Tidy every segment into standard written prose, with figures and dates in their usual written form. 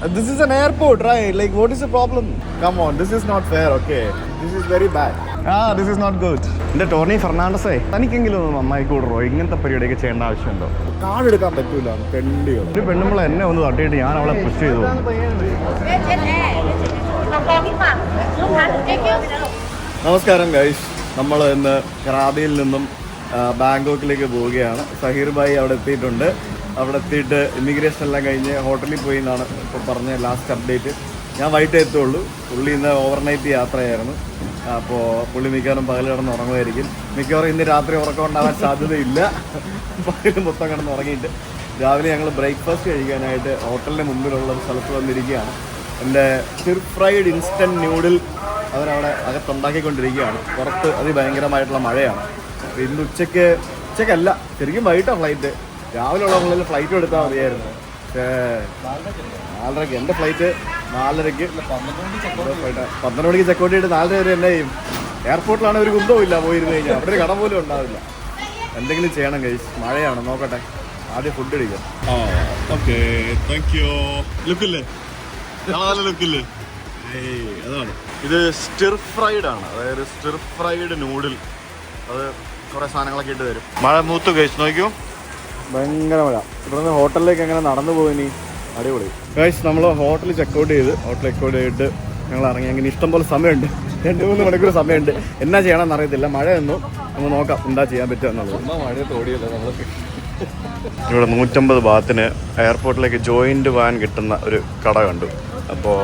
This is an airport, right? Like, what is the problem? Come on, this is not fair, okay? This is very bad. This is not good. എൻ്റെ Tony ഫെർണാണ്ടസേ, തനിക്കെങ്കിലും ഒന്ന് നന്നായി കൂടറോ? ഇങ്ങനത്തെ പരിപാടിയൊക്കെ ചെയ്യേണ്ട ആവശ്യമുണ്ടോ? Card എടുക്കാൻ പറ്റൂല, തെണ്ടിയോ. ഒരു പെണ്ണുമ്പളെ എന്നെ ഒന്ന് തട്ടിയിട്ട് ഞാൻ അവളെ പുഷ് ചെയ്തു. നമസ്കാരം ഗൈസ്, നമ്മൾ ഇന്ന് കറാബിയിൽ നിന്നും ബാങ്കോക്കിലേക്ക് പോവുകയാണ്. സഹീർ ഭായി അവിടെ എത്തിയിട്ടുണ്ട്. അവിടെ എത്തിയിട്ട് ഇമിഗ്രേഷൻ എല്ലാം കഴിഞ്ഞ് ഹോട്ടലിൽ പോയി എന്നാണ് ഇപ്പോൾ പറഞ്ഞ ലാസ്റ്റ് അപ്ഡേറ്റ്. ഞാൻ വൈകിട്ടേ എത്തുള്ളൂ. പുള്ളി ഇന്ന് ഓവർനൈറ്റ് യാത്രയായിരുന്നു. അപ്പോൾ പുള്ളി മിക്കവാറും പകൽ കിടന്ന് ഉറങ്ങുമായിരിക്കും. മിക്കവാറും ഇന്ന് രാത്രി ഉറക്കം ഉണ്ടാകാൻ സാധ്യതയില്ല. പകൽ മൊത്തം കിടന്ന് ഉറങ്ങിയിട്ട് രാവിലെ ഞങ്ങൾ ബ്രേക്ക്ഫാസ്റ്റ് കഴിക്കാനായിട്ട് ഹോട്ടലിൻ്റെ മുമ്പിലുള്ള ഒരു സ്ഥലത്ത് വന്നിരിക്കുകയാണ്. എൻ്റെ സ്റ്റിർ ഫ്രൈഡ് ഇൻസ്റ്റൻറ്റ് ന്യൂഡിൽ അവരവിടെ അകത്തുണ്ടാക്കിക്കൊണ്ടിരിക്കുകയാണ്. പുറത്ത് അതിഭയങ്കരമായിട്ടുള്ള മഴയാണ്. അപ്പോൾ ഇന്ന് ഉച്ചക്കല്ല, ശരിക്കും വൈകിട്ടാണ് ഫ്ലൈറ്റ്. രാവിലെ ഉള്ള ഫ്ലൈറ്റ് എടുത്താൽ മതിയായിരുന്നു. പക്ഷേ 4:30. എൻ്റെ ഫ്ലൈറ്റ് 4:30. 12 മണിക്ക് ചെക്കൗട്ട് ചെയ്തിട്ട് 4:30 വരെ എന്നെ ചെയ്യും. എയർപോർട്ടിലാണ് ഒരു കുന്തവും ഇല്ല. പോയിരുന്നു കഴിഞ്ഞാൽ അവിടെ ഒരു കട പോലും ഉണ്ടാവില്ല. എന്തെങ്കിലും ചെയ്യണം ഗൈസ്. മഴയാണ്, നോക്കട്ടെ. ആദ്യം ഫുഡ് അടിക്കാം. Okay, thank you. ലുക്കില്ലേ, നല്ല ലുക്കില്ലേ? അതാണ് ഇത്. സ്റ്റിർ ഫ്രൈഡ് ആണ്, അതായത് സ്റ്റിർ ഫ്രൈഡ് നൂഡിൽ. അത് കുറേ സാധനങ്ങളൊക്കെ ഇട്ട് തരും. മഴ മൂത്ത് ഗൈസ്, നോക്കിയോ, ഭയങ്കര മഴ. ഇവിടുന്ന് ഹോട്ടലിലേക്ക് എങ്ങനെ നടന്നു പോയിനി, അടിപൊളി ഗൈസ്. നമ്മൾ ഹോട്ടലിൽ ചെക്കൗട്ട് ചെയ്തിട്ട് ഞങ്ങൾ ഇറങ്ങി. അങ്ങനെ ഇഷ്ടംപോലെ സമയമുണ്ട്, 2-3 മണിക്കൂർ സമയമുണ്ട്. എന്നാ ചെയ്യണമെന്ന് അറിയത്തില്ല. മഴ ഒന്നും നമ്മൾ നോക്കാം എന്താ ചെയ്യാൻ പറ്റുക എന്നുള്ളത്. മഴ തോടിയല്ലോ നമ്മൾക്ക്. ഇവിടെ 150 ബാത്തിന് എയർപോർട്ടിലേക്ക് ജോയിൻറ്റ് വാൻ കിട്ടുന്ന ഒരു കട കണ്ടു. അപ്പോൾ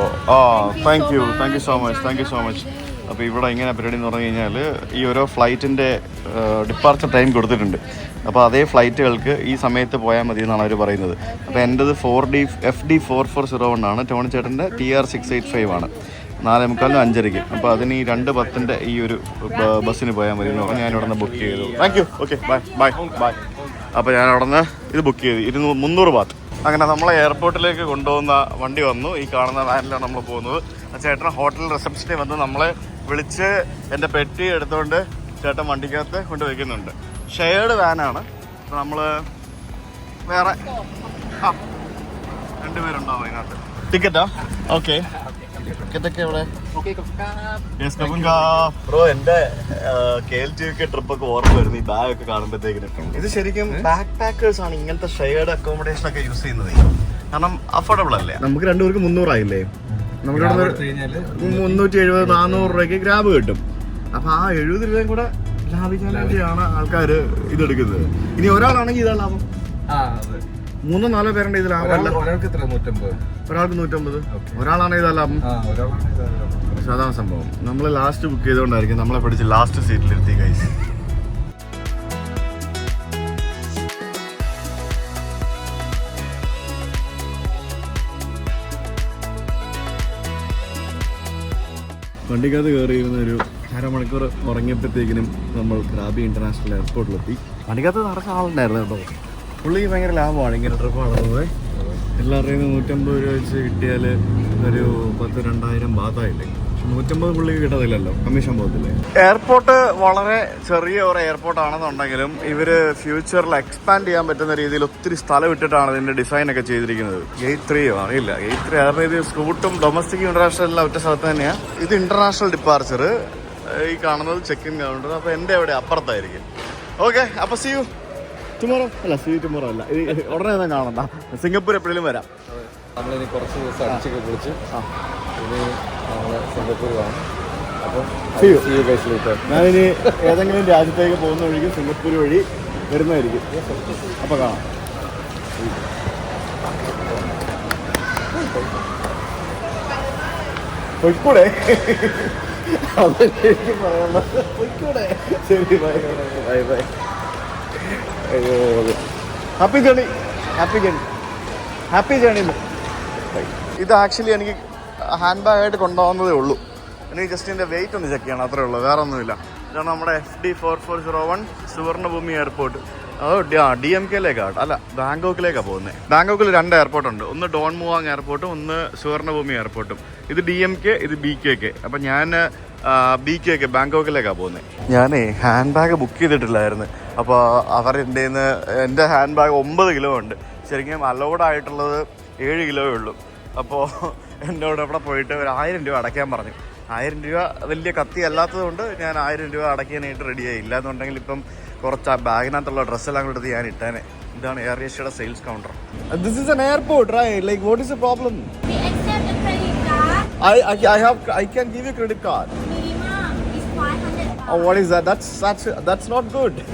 താങ്ക് യു സോ മച്ച്. അപ്പോൾ ഇവിടെ ഇങ്ങനെ പരിപാടി എന്ന് പറഞ്ഞു കഴിഞ്ഞാൽ ഈ ഓരോ ഫ്ലൈറ്റിൻ്റെ ഡിപ്പാർച്ചർ ടൈം കൊടുത്തിട്ടുണ്ട്. അപ്പോൾ അതേ ഫ്ലൈറ്റുകൾക്ക് ഈ സമയത്ത് പോയാൽ മതി എന്നാണ് അവർ പറയുന്നത്. അപ്പോൾ എൻ്റെത് FD 4401 ആണ്. ടോണി ചേട്ടൻ്റെ TR 685 ആണ്. 4:45 5:30. അപ്പോൾ അതിന് ഈ 2:10 ഈ ഒരു ബസ്സിന് പോയാൽ മതി എന്ന് പറഞ്ഞാൽ ഞാൻ ഇവിടെ നിന്ന് ബുക്ക് ചെയ്തു. Thank you. Okay, bye. അപ്പോൾ ഞാൻ അവിടെ നിന്ന് ഇത് ബുക്ക് ചെയ്തു. 300 ബാത്ത്. അങ്ങനെ നമ്മളെ എയർപോർട്ടിലേക്ക് കൊണ്ടുപോകുന്ന വണ്ടി വന്നു. ഈ കാണുന്ന വാനിലാണ് നമ്മൾ പോകുന്നത്. ചേട്ടൻ ഹോട്ടൽ റിസപ്ഷനിൽ വന്ന് നമ്മളെ വിളിച്ച് എൻ്റെ പെട്ടി എടുത്തുകൊണ്ട് ചേട്ടൻ വണ്ടിക്കകത്ത് കൊണ്ടുവയ്ക്കുന്നുണ്ട്. ഷെയർഡ് വാനാണ്. അപ്പോൾ നമ്മൾ വേറെ 2 പേരുണ്ടാവും അതിനകത്ത്. ടിക്കറ്റാ? ഓക്കെ, ടിക്കറ്റൊക്കെ എവിടെ? ബ്രോ, എൻ്റെ KLTK ട്രിപ്പൊക്കെ ഓർമ്മ വരുന്നു ഈ ബാഗൊക്കെ കാണുമ്പോഴത്തേക്കിനും. ഇത് ശരിക്കും ബാക്ക് പാക്കേഴ്സ് ആണ് ഇങ്ങനത്തെ ഷെയർഡ് അക്കോമഡേഷൻ ഒക്കെ യൂസ് ചെയ്യുന്നത്. കാരണം അഫോർഡബിൾ അല്ലേ. നമുക്ക് 2 പേർക്ക് 300 ആയില്ലേ. നമ്മുടെ 370 400 രൂപയ്ക്ക് ഗ്രാബ് കിട്ടും. അപ്പൊ ആ 70 രൂപയും കൂടെ ലാഭിക്കാൻ വേണ്ടിയാണ് ആൾക്കാർ ഇതെടുക്കുന്നത്. ഇനി ഒരാളാണെങ്കിൽ ഇതാ ലാഭം. 3-4 പേരുടെ ഇത് ലാഭമല്ല. ഒരാൾക്ക് 150, ഒരാളാണെങ്കിൽ ഇതാ ലാഭം. പക്ഷെ അതാണ് സംഭവം. നമ്മൾ ലാസ്റ്റ് ബുക്ക് ചെയ്തുകൊണ്ടായിരിക്കും നമ്മളെ പിടിച്ച് ലാസ്റ്റ് സീറ്റിലിരുത്തി ഗൈസ്. വണ്ടിക്കകത്ത് കയറിയിരുന്ന ഒരു അരമണിക്കൂർ ഉറങ്ങിയപ്പോഴത്തേക്കിനും നമ്മൾ ക്രാബി ഇന്റർനാഷണൽ എയർപോർട്ടിലെത്തി. വണ്ടിക്കകത്ത് നിറച്ച ആളുണ്ടായിരുന്നു കേട്ടോ. പുള്ളി ഭയങ്കര ലാഭമാണ് ഇങ്ങനെ ട്രിപ്പ് നടന്നത്. എല്ലാവരുടെയും 150 രൂപ വെച്ച് കിട്ടിയാൽ ഒരു 10-2000 ബാത്തായില്ലേ. 150 പുള്ളിക്ക് കിട്ടത്തില്ലല്ലോ, കമ്മീഷൻ പോകത്തില്ലേ. എയർപോർട്ട് വളരെ ചെറിയ ഒരു എയർപോർട്ടാണെന്നുണ്ടെങ്കിലും ഇവർ ഫ്യൂച്ചറിൽ എക്സ്പാൻഡ് ചെയ്യാൻ പറ്റുന്ന രീതിയിൽ ഒത്തിരി സ്ഥലം ഇട്ടിട്ടാണ് ഇതിൻ്റെ ഡിസൈനൊക്കെ ചെയ്തിരിക്കുന്നത്. Gate 3 അറിയില്ല. Gate 3 കാരണം ഇത് സ്കൂട്ടും ഡൊമസ്റ്റിക് ഇന്റർനാഷണൽ എല്ലാം ഒറ്റ സ്ഥലത്ത് തന്നെയാണ്. ഇത് ഇന്റർനാഷണൽ ഡിപ്പാർച്ചർ. ഈ കാണുന്നത് ചെക്ക് ഇൻ കൗണ്ടർ. അപ്പോൾ എൻ്റെ അവിടെ അപ്പുറത്തായിരിക്കും. ഓക്കെ, അപ്പോൾ സീ യു ടുമോറോ. അല്ല, സീ യു ടുമോറോ അല്ല, ഇത് ഉടനെ ഒന്നും കാണണ്ട. സിംഗപ്പൂർ എപ്പോഴും വരാം. നമ്മളിനി കുറച്ച് ദിവസം അടിച്ചൊക്കെ കുളിച്ച് ഇനി നമ്മൾ സിംഗപ്പൂർ കാണും. അപ്പം ഞാനിനി ഏതെങ്കിലും രാജ്യത്തേക്ക് പോകുന്ന വഴിക്ക് സിംഗപ്പൂർ വഴി വരുന്നതായിരിക്കും. അപ്പോൾ കാണാം. പോയിക്കൂടെ? അതെനിക്ക് പറയാനുള്ളത്. പോയിക്കൂടെ? ശരി, ബൈ. അയ്യോ, ഹാപ്പി ജേണി. ഇത് ആക്ച്വലി എനിക്ക് ഹാൻഡ് ബാഗായിട്ട് കൊണ്ടുപോകുന്നതേ ഉള്ളൂ. എനിക്ക് ജസ്റ്റ് ഇതിൻ്റെ വെയിറ്റ് ഒന്ന് ചെക്ക് ചെയ്യണം, അത്രേ ഉള്ളൂ, വേറെ ഒന്നുമില്ല. ഇതാണ് നമ്മുടെ FD 4401 സുവർണഭൂമി എയർപോർട്ട്. DMK-ലേക്കാണ്, അല്ല ബാങ്കോക്കിലേക്കാണ് പോകുന്നത്. ബാങ്കോക്കിൽ 2 എയർപോർട്ടുണ്ട്. ഒന്ന് ഡോൺ മുവാങ് എയർപോർട്ടും ഒന്ന് സുവർണഭൂമി എയർപോർട്ടും. ഇത് DMK, ഇത് BKK. അപ്പം ഞാൻ BKK ബാങ്കോക്കിലേക്കാണ് പോകുന്നത്. ഞാനേ ഹാൻഡ് ബാഗ് ബുക്ക് ചെയ്തിട്ടില്ലായിരുന്നു. അപ്പോൾ അവരെൻ്റെ എൻ്റെ ഹാൻഡ് ബാഗ് 9 കിലോ ഉണ്ട്. ശരിക്കും അലൗഡ് ആയിട്ടുള്ളത് 7 കിലോയേ ഉള്ളൂ. അപ്പോൾ എന്നോട് ഇവിടെ പോയിട്ട് ഒരു 1000 രൂപ അടയ്ക്കാൻ പറഞ്ഞു. 1000 രൂപ വലിയ കത്തി അല്ലാത്തത് കൊണ്ട് ഞാൻ 1000 രൂപ അടയ്ക്കാനായിട്ട് റെഡിയായി. ഇല്ലാന്നുണ്ടെങ്കിൽ ഇപ്പം കുറച്ച് ആ ബാഗിനകത്തുള്ള ഡ്രസ്സെല്ലാം കൂടെ എടുത്ത് ഞാൻ ഇട്ടേനെ. ഇതാണ് എയർ ഏഷ്യയുടെ sales counter. This is an airport, right? Like, what is the problem? We accept the credit card. I can give you credit card. Minimum is 500 baht. Oh, what is that? That's not good. I'm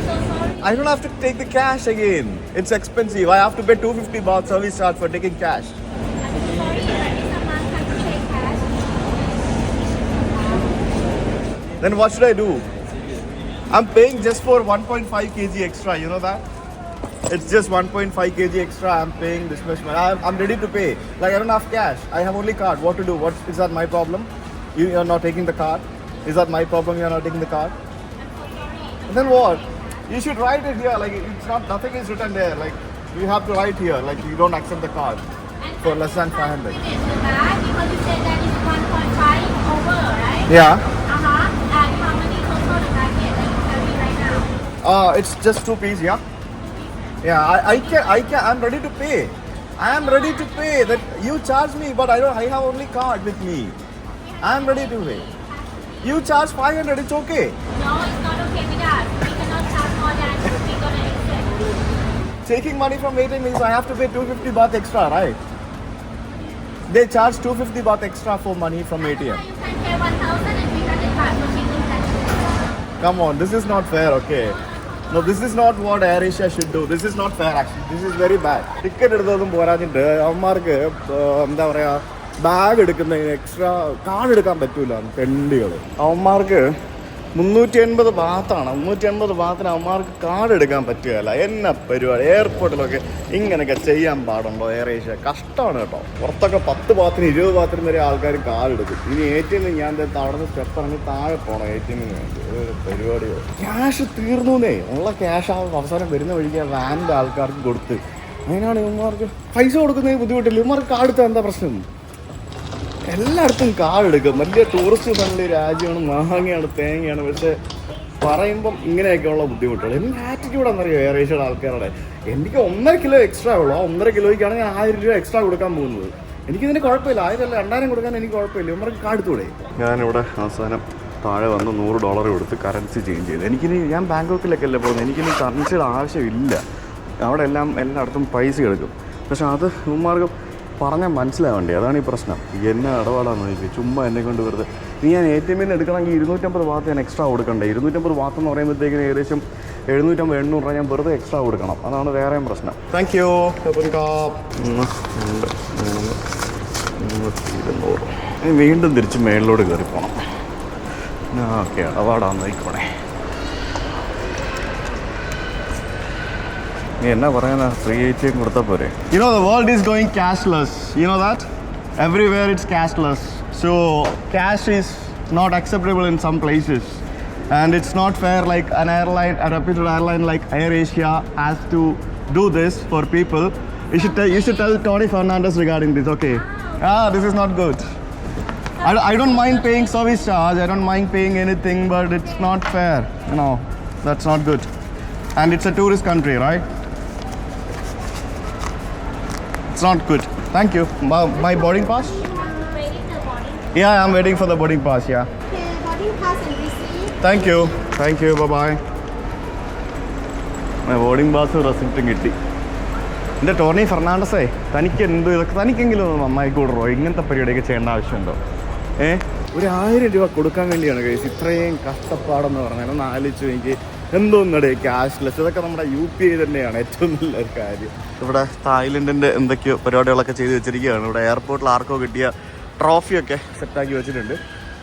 so sorry. I don't have to take the cash again. It's expensive. I have to pay 250 baht service charge for taking cash. I'm so sorry, but this amount can't take cash. Then what should I do? I'm paying just for 1.5 kg extra. You know that? It's just 1.5 kg extra. I'm paying this much money. I'm ready to pay. Like, I don't have cash. I have only card. What to do? Is that my problem? You're not taking the card? Is that my problem? You're not taking the card? And then what? You should write it here. Like, it's not, nothing is written there. Like, you have to write here. Like, you don't accept the card for less than 500. The bag, because you said that it's 1.5 over, right? Yeah. And how many total the packet that you carry right now? It's just 2 pieces. Yeah. Yeah. I can. I'm ready to pay. I am ready to pay. That you charge me, but I have only card with me. I am ready to pay. You charge 500. It's okay. No, it's not okay with us. We cannot charge more than we're gonna accept. Taking money from ATM means I have to pay 250 baht extra, right? They charge 250 baht extra for money from ATM. You can pay 1,300 baht for shipping tax. Come on, this is not fair, okay? No, this is not what Air Asia should do. This is not fair actually. This is very bad. Ticket എടുത്തതും പോരാഞ്ഞിട്ട് അവന്മാർക്ക് എന്താ പറയാ bag എടുക്കുന്ന extra card എടുക്കാൻ പറ്റൂല. തെണ്ടികൾ അവന്മാർക്ക് 380 ബാത്താണ്. 380 ബാത്തിന് അവന്മാർക്ക് card എടുക്കാൻ പറ്റുകയല്ല. എന്നാ പരിപാടി? എയർപോർട്ടിലൊക്കെ ഇങ്ങനെയൊക്കെ ചെയ്യാൻ പാടുണ്ടോ എയർ ഏഷ്യ? കഷ്ടമാണ് കേട്ടോ. പുറത്തൊക്കെ 10 ബാത്തിന് 20 ബാത്തിന് വരെ ആൾക്കാർ കാർഡ് എടുക്കും. ഇനി ATM ഞാൻ അവിടെ നിന്ന് സ്റ്റെപ്പ് ഇറങ്ങി താഴെ പോകണം ATM വേണ്ടി. ഒരു പരിപാടിയോ? ക്യാഷ് തീർന്നേ. ഉള്ള ക്യാഷ് അവസാനം വരുന്ന വഴിക്ക് വാനിൻ്റെ ആൾക്കാർക്ക് കൊടുത്ത് അതിനാണ് ഇവന്മാർക്ക് പൈസ കൊടുക്കുന്നതിന് ബുദ്ധിമുട്ടില്ല. ഇവന്മാർക്ക് കാർഡ് എടുത്താൽ എന്താ പ്രശ്നം? എല്ലായിടത്തും കാർഡ് എടുക്കും. വലിയ ടൂറിസ്റ്റ് ഫ്രണ്ട്ലി രാജ്യമാണ്, മാങ്ങയാണ്, തേങ്ങയാണ്. പക്ഷെ പറയുമ്പം ഇങ്ങനെയൊക്കെയുള്ള ബുദ്ധിമുട്ടുകൾ. എൻ്റെ ആറ്റിറ്റ്യൂഡാണെന്നറിയോ എയർ ഏഷ്യയുടെ ആൾക്കാരുടെ? എനിക്ക് 1.5 കിലോ എക്സ്ട്രാ ഉള്ളൂ. ആ 1.5 കിലോയ്ക്കാണ് ഞാൻ 1000 രൂപ എക്സ്ട്രാ കൊടുക്കാൻ പോകുന്നത്. എനിക്കിതിന് കുഴപ്പമില്ല. 1000 അല്ല 2000 കൊടുക്കാൻ എനിക്ക് കുഴപ്പമില്ല. ഇവർക്ക് കാർഡ് എടുത്തൂടെ? ഞാനിവിടെ അവസാനം താഴെ വന്ന് $100 കൊടുത്ത് കറൻസി ചേഞ്ച് ചെയ്ത്. ഞാൻ ബാങ്കോക്കിലേക്കല്ലേ പോകുന്നത്. എനിക്കിനി കറൻസിയുടെ ആവശ്യമില്ല. അവിടെ എല്ലായിടത്തും പൈസ എടുക്കും. പക്ഷെ അത് ഇവന്മാർക്ക് പറഞ്ഞാൽ മനസ്സിലാവണ്ടേ? അതാണ് ഈ പ്രശ്നം. എന്നെ ഇടപാടാന്ന് ചോദിച്ചു. ചുമ്മാ എന്നെ കൊണ്ട് വെറുതെ. ഇനി ഞാൻ ATM എടുക്കണമെങ്കിൽ 250 ബാത്ത് ഞാൻ എക്സ്ട്രാ കൊടുക്കണ്ടേ? 250 ബാത്ത് എന്ന് പറയുമ്പോഴത്തേക്കിന് ഏകദേശം 750-800 രൂപ ഞാൻ വെറുതെ എക്സ്ട്രാ കൊടുക്കണം. അതാണ് വേറെയും പ്രശ്നം. Thank you. 1 200 വീണ്ടും തിരിച്ച് മേളിലോട്ട് കയറി പോകണം. ഓക്കെ, ഇടപാടാന്ന് നോക്കണേ. എന്നാ പറയാനാ? ഫ്രീ ATM കൊടുത്താൽ പോരെ? You know the world is going cashless. You know that? Everywhere it's cashless. So cash is not acceptable in some places. And it's not fair, like an airline, a reputed airline like Air Asia has to do this for people. You should tell Tony Fernandez regarding this, okay? This is not good. I don't mind paying service charge. I don't mind paying anything, but it's not fair. You know, that's not good. And it's a tourist country, right? It's not good. Thank you. My boarding pass? Waiting the boarding. Yeah, I'm waiting for the boarding pass, yeah. Okay, boarding pass and receipt. Thank you. Thank you. Bye-bye. My boarding pass റെസിപ്റ്റും കിട്ടി. എൻ്റെ Tony ഫെർണാണ്ടസേ, തനിക്കെങ്കിലും ഒന്ന് നന്നായി കൂടറോ? ഇങ്ങനത്തെ പരിപാടിയൊക്കെ ചെയ്യേണ്ട ആവശ്യമുണ്ടോ? ഒരു 1000 രൂപ കൊടുക്കാൻ വേണ്ടിയാണ് കേസ് ഇത്രയും കഷ്ടപ്പാടെന്ന് പറഞ്ഞാൽ. ഒന്ന് ആലോചിച്ചു എനിക്ക്. എന്തോന്നടേ ക്യാഷ്ലെസ്? ഇതൊക്കെ നമ്മുടെ UPI തന്നെയാണ് ഏറ്റവും നല്ലൊരു കാര്യം. ഇവിടെ തായ്ലൻഡിൻ്റെ എന്തൊക്കെയോ പരിപാടികളൊക്കെ ചെയ്ത് വെച്ചിരിക്കുകയാണ്. ഇവിടെ എയർപോർട്ടിൽ ആർക്കോ കിട്ടിയ ട്രോഫിയൊക്കെ സെറ്റാക്കി വെച്ചിട്ടുണ്ട്.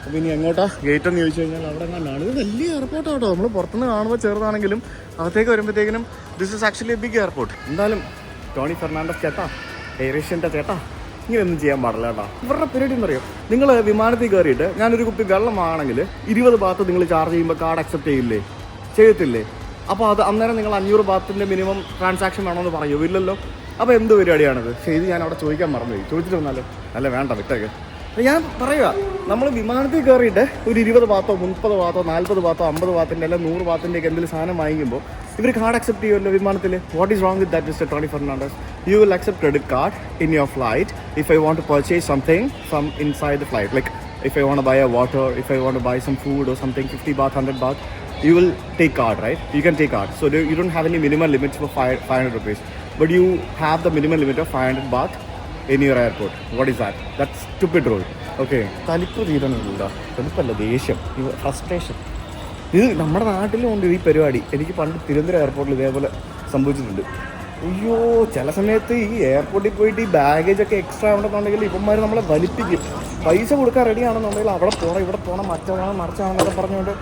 അപ്പോൾ ഇനി എങ്ങോട്ടാ ഗേറ്റ് എന്ന് ചോദിച്ചു കഴിഞ്ഞാൽ അവിടെ കണ്ടാണ്. ഇത് വലിയ എയർപോർട്ടാട്ടോ. നമ്മൾ പുറത്തുനിന്ന് കാണുമ്പോൾ ചെറുതാണെങ്കിലും അകത്തേക്ക് വരുമ്പോഴത്തേക്കിനും this is actually a big airport. എന്തായാലും ടോണി ഫെർണാണ്ടസ് ചേട്ടാ, എയർ ഏഷ്യൻ്റെ ചേട്ടാ, ഇങ്ങനെയൊന്നും ചെയ്യാൻ പാടില്ല കേട്ടോ. ഇവരുടെ പരിപാടി എന്ന് പറയുമോ? നിങ്ങൾ വിമാനത്തിൽ കയറിയിട്ട് ഞാനൊരു കുപ്പി വെള്ളം വാങ്ങണമെങ്കിൽ 20 ബാത്ത് നിങ്ങൾ ചാർജ് ചെയ്യുമ്പോൾ കാർഡ് അക്സെപ്റ്റ് ചെയ്യത്തില്ലേ? അപ്പോൾ അത് അന്നേരം നിങ്ങൾ 500 ബാത്തിൻ്റെ മിനിമം ട്രാൻസാക്ഷൻ വേണമെന്ന് പറയുമോ? ഇല്ലല്ലോ. അപ്പോൾ എന്ത് പരിപാടിയാണിത്? പക്ഷേ ഇത് ഞാൻ അവിടെ ചോദിക്കാൻ മറന്നുപോയി. ചോദിച്ചിട്ട് വന്നാലോ? അല്ല വേണ്ട, വിട്ടേക്ക്. ഞാൻ പറയുക, നമ്മൾ വിമാനത്തിൽ കയറിയിട്ട് ഒരു 20 ബാത്തോ 30 ബാത്തോ 40 ബാത്തോ 50 ബാത്തിൻ്റെ അല്ല 100 ബാത്തിൻ്റെയൊക്കെ എന്തെങ്കിലും സാധനം വാങ്ങിക്കുമ്പോൾ ഇവർ കാർഡ് അക്സെപ്റ്റ് ചെയ്യുമല്ലോ വിമാനത്തിൽ. What is wrong with that mister Tony Fernandes? you will accept credit card in your flight if I want to purchase something from inside the flight. Like if I want to buy a water, if I want to buy some food or something, 50 baht, 100 baht, you will take card, right? You can take card. So you don't have any minimum limits for 500 rupees. But you have the minimum limit of 500 baht in your airport. What is that? That's stupid rule. Okay. തലിപ്പ് തീരണില്ല, തലിപ്പല്ല, ദേഷ്യം, frustration. ഇത് നമ്മുടെ നാട്ടിലും ഉണ്ട് ഈ പരിപാടി. എനിക്ക് പണ്ട് തിരുവനന്തപുരം എയർപോർട്ടിൽ ഇതേപോലെ സംഭവിച്ചിട്ടുണ്ട്. അയ്യോ, ചില സമയത്ത് ഈ എയർപോർട്ടിൽ പോയിട്ട് ഈ ബാഗേജൊക്കെ എക്സ്ട്രാ ആവണമെന്നുണ്ടെങ്കിൽ ഇവന്മാർ നമ്മളെ വലിപ്പിക്കും. പൈസ കൊടുക്കാൻ റെഡിയാണെന്നുണ്ടെങ്കിൽ അവിടെ പോകണം, ഇവിടെ പോകണം, മറ്റതാണ് മറിച്ചാണെന്നൊക്കെ പറഞ്ഞുകൊണ്ട്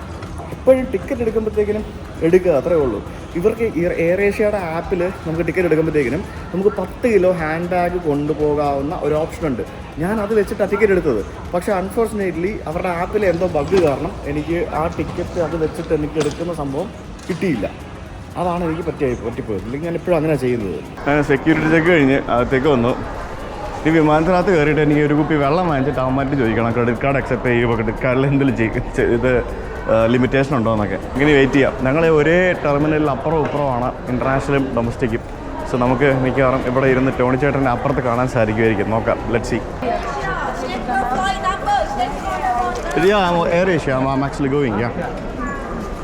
എപ്പോഴും ടിക്കറ്റ് എടുക്കുമ്പോഴത്തേക്കിനും എടുക്കുക, അത്രേ ഉള്ളൂ. ഇവർക്ക് എയർ ഏഷ്യയുടെ ആപ്പിൽ നമുക്ക് ടിക്കറ്റ് എടുക്കുമ്പോഴത്തേക്കിനും നമുക്ക് 10 കിലോ ഹാൻഡ് ബാഗ് കൊണ്ടുപോകാവുന്ന ഒരു ഓപ്ഷൻ ഉണ്ട്. ഞാൻ അത് വെച്ചിട്ടാണ് ടിക്കറ്റ് എടുത്തത്. പക്ഷേ അൺഫോർച്ചുനേറ്റ്ലി അവരുടെ ആപ്പിൽ എന്തോ ബഗ് കാരണം എനിക്ക് ആ ടിക്കറ്റ് അത് വെച്ചിട്ട് എനിക്ക് എടുക്കുന്ന സംഭവം കിട്ടിയില്ല. അതാണ് എനിക്ക് പറ്റിപ്പോയത്. അല്ലെങ്കിൽ ഞാൻ ഇപ്പോഴും അങ്ങനെയാണ് ചെയ്യുന്നത്. സെക്യൂരിറ്റി ചെക്ക് കഴിഞ്ഞ് അകത്തേക്ക് വന്നു. ഈ വിമാനത്തിനകത്ത് കയറിയിട്ട് എനിക്ക് ഒരു കുപ്പി വെള്ളം വാങ്ങിച്ചിട്ട് അവന്മാർക്ക് ചോദിക്കണം ക്രെഡിറ്റ് കാർഡ് അക്സെപ്റ്റ് ചെയ്യുമ്പോൾ ക്രെഡിറ്റ് കാർഡിൽ എന്തെങ്കിലും ഇത് ലിമിറ്റേഷൻ ഉണ്ടോ എന്നൊക്കെ. ഇങ്ങനെ വെയിറ്റ് ചെയ്യാം. ഞങ്ങൾ ഒരേ ടെർമിനലിൽ അപ്പുറവും ഇപ്പുറമാണ് ഇൻ്റർനാഷണലും ഡൊമസ്റ്റിക്കും. സോ നമുക്ക് മിക്കവാറും ഇവിടെ ഇരുന്ന് ടോണി ചേട്ടൻ്റെ അപ്പുറത്ത് കാണാൻ സാധിക്കുമായിരിക്കും. നോക്കാം, let's see. Air Asia I'm actually going, yeah.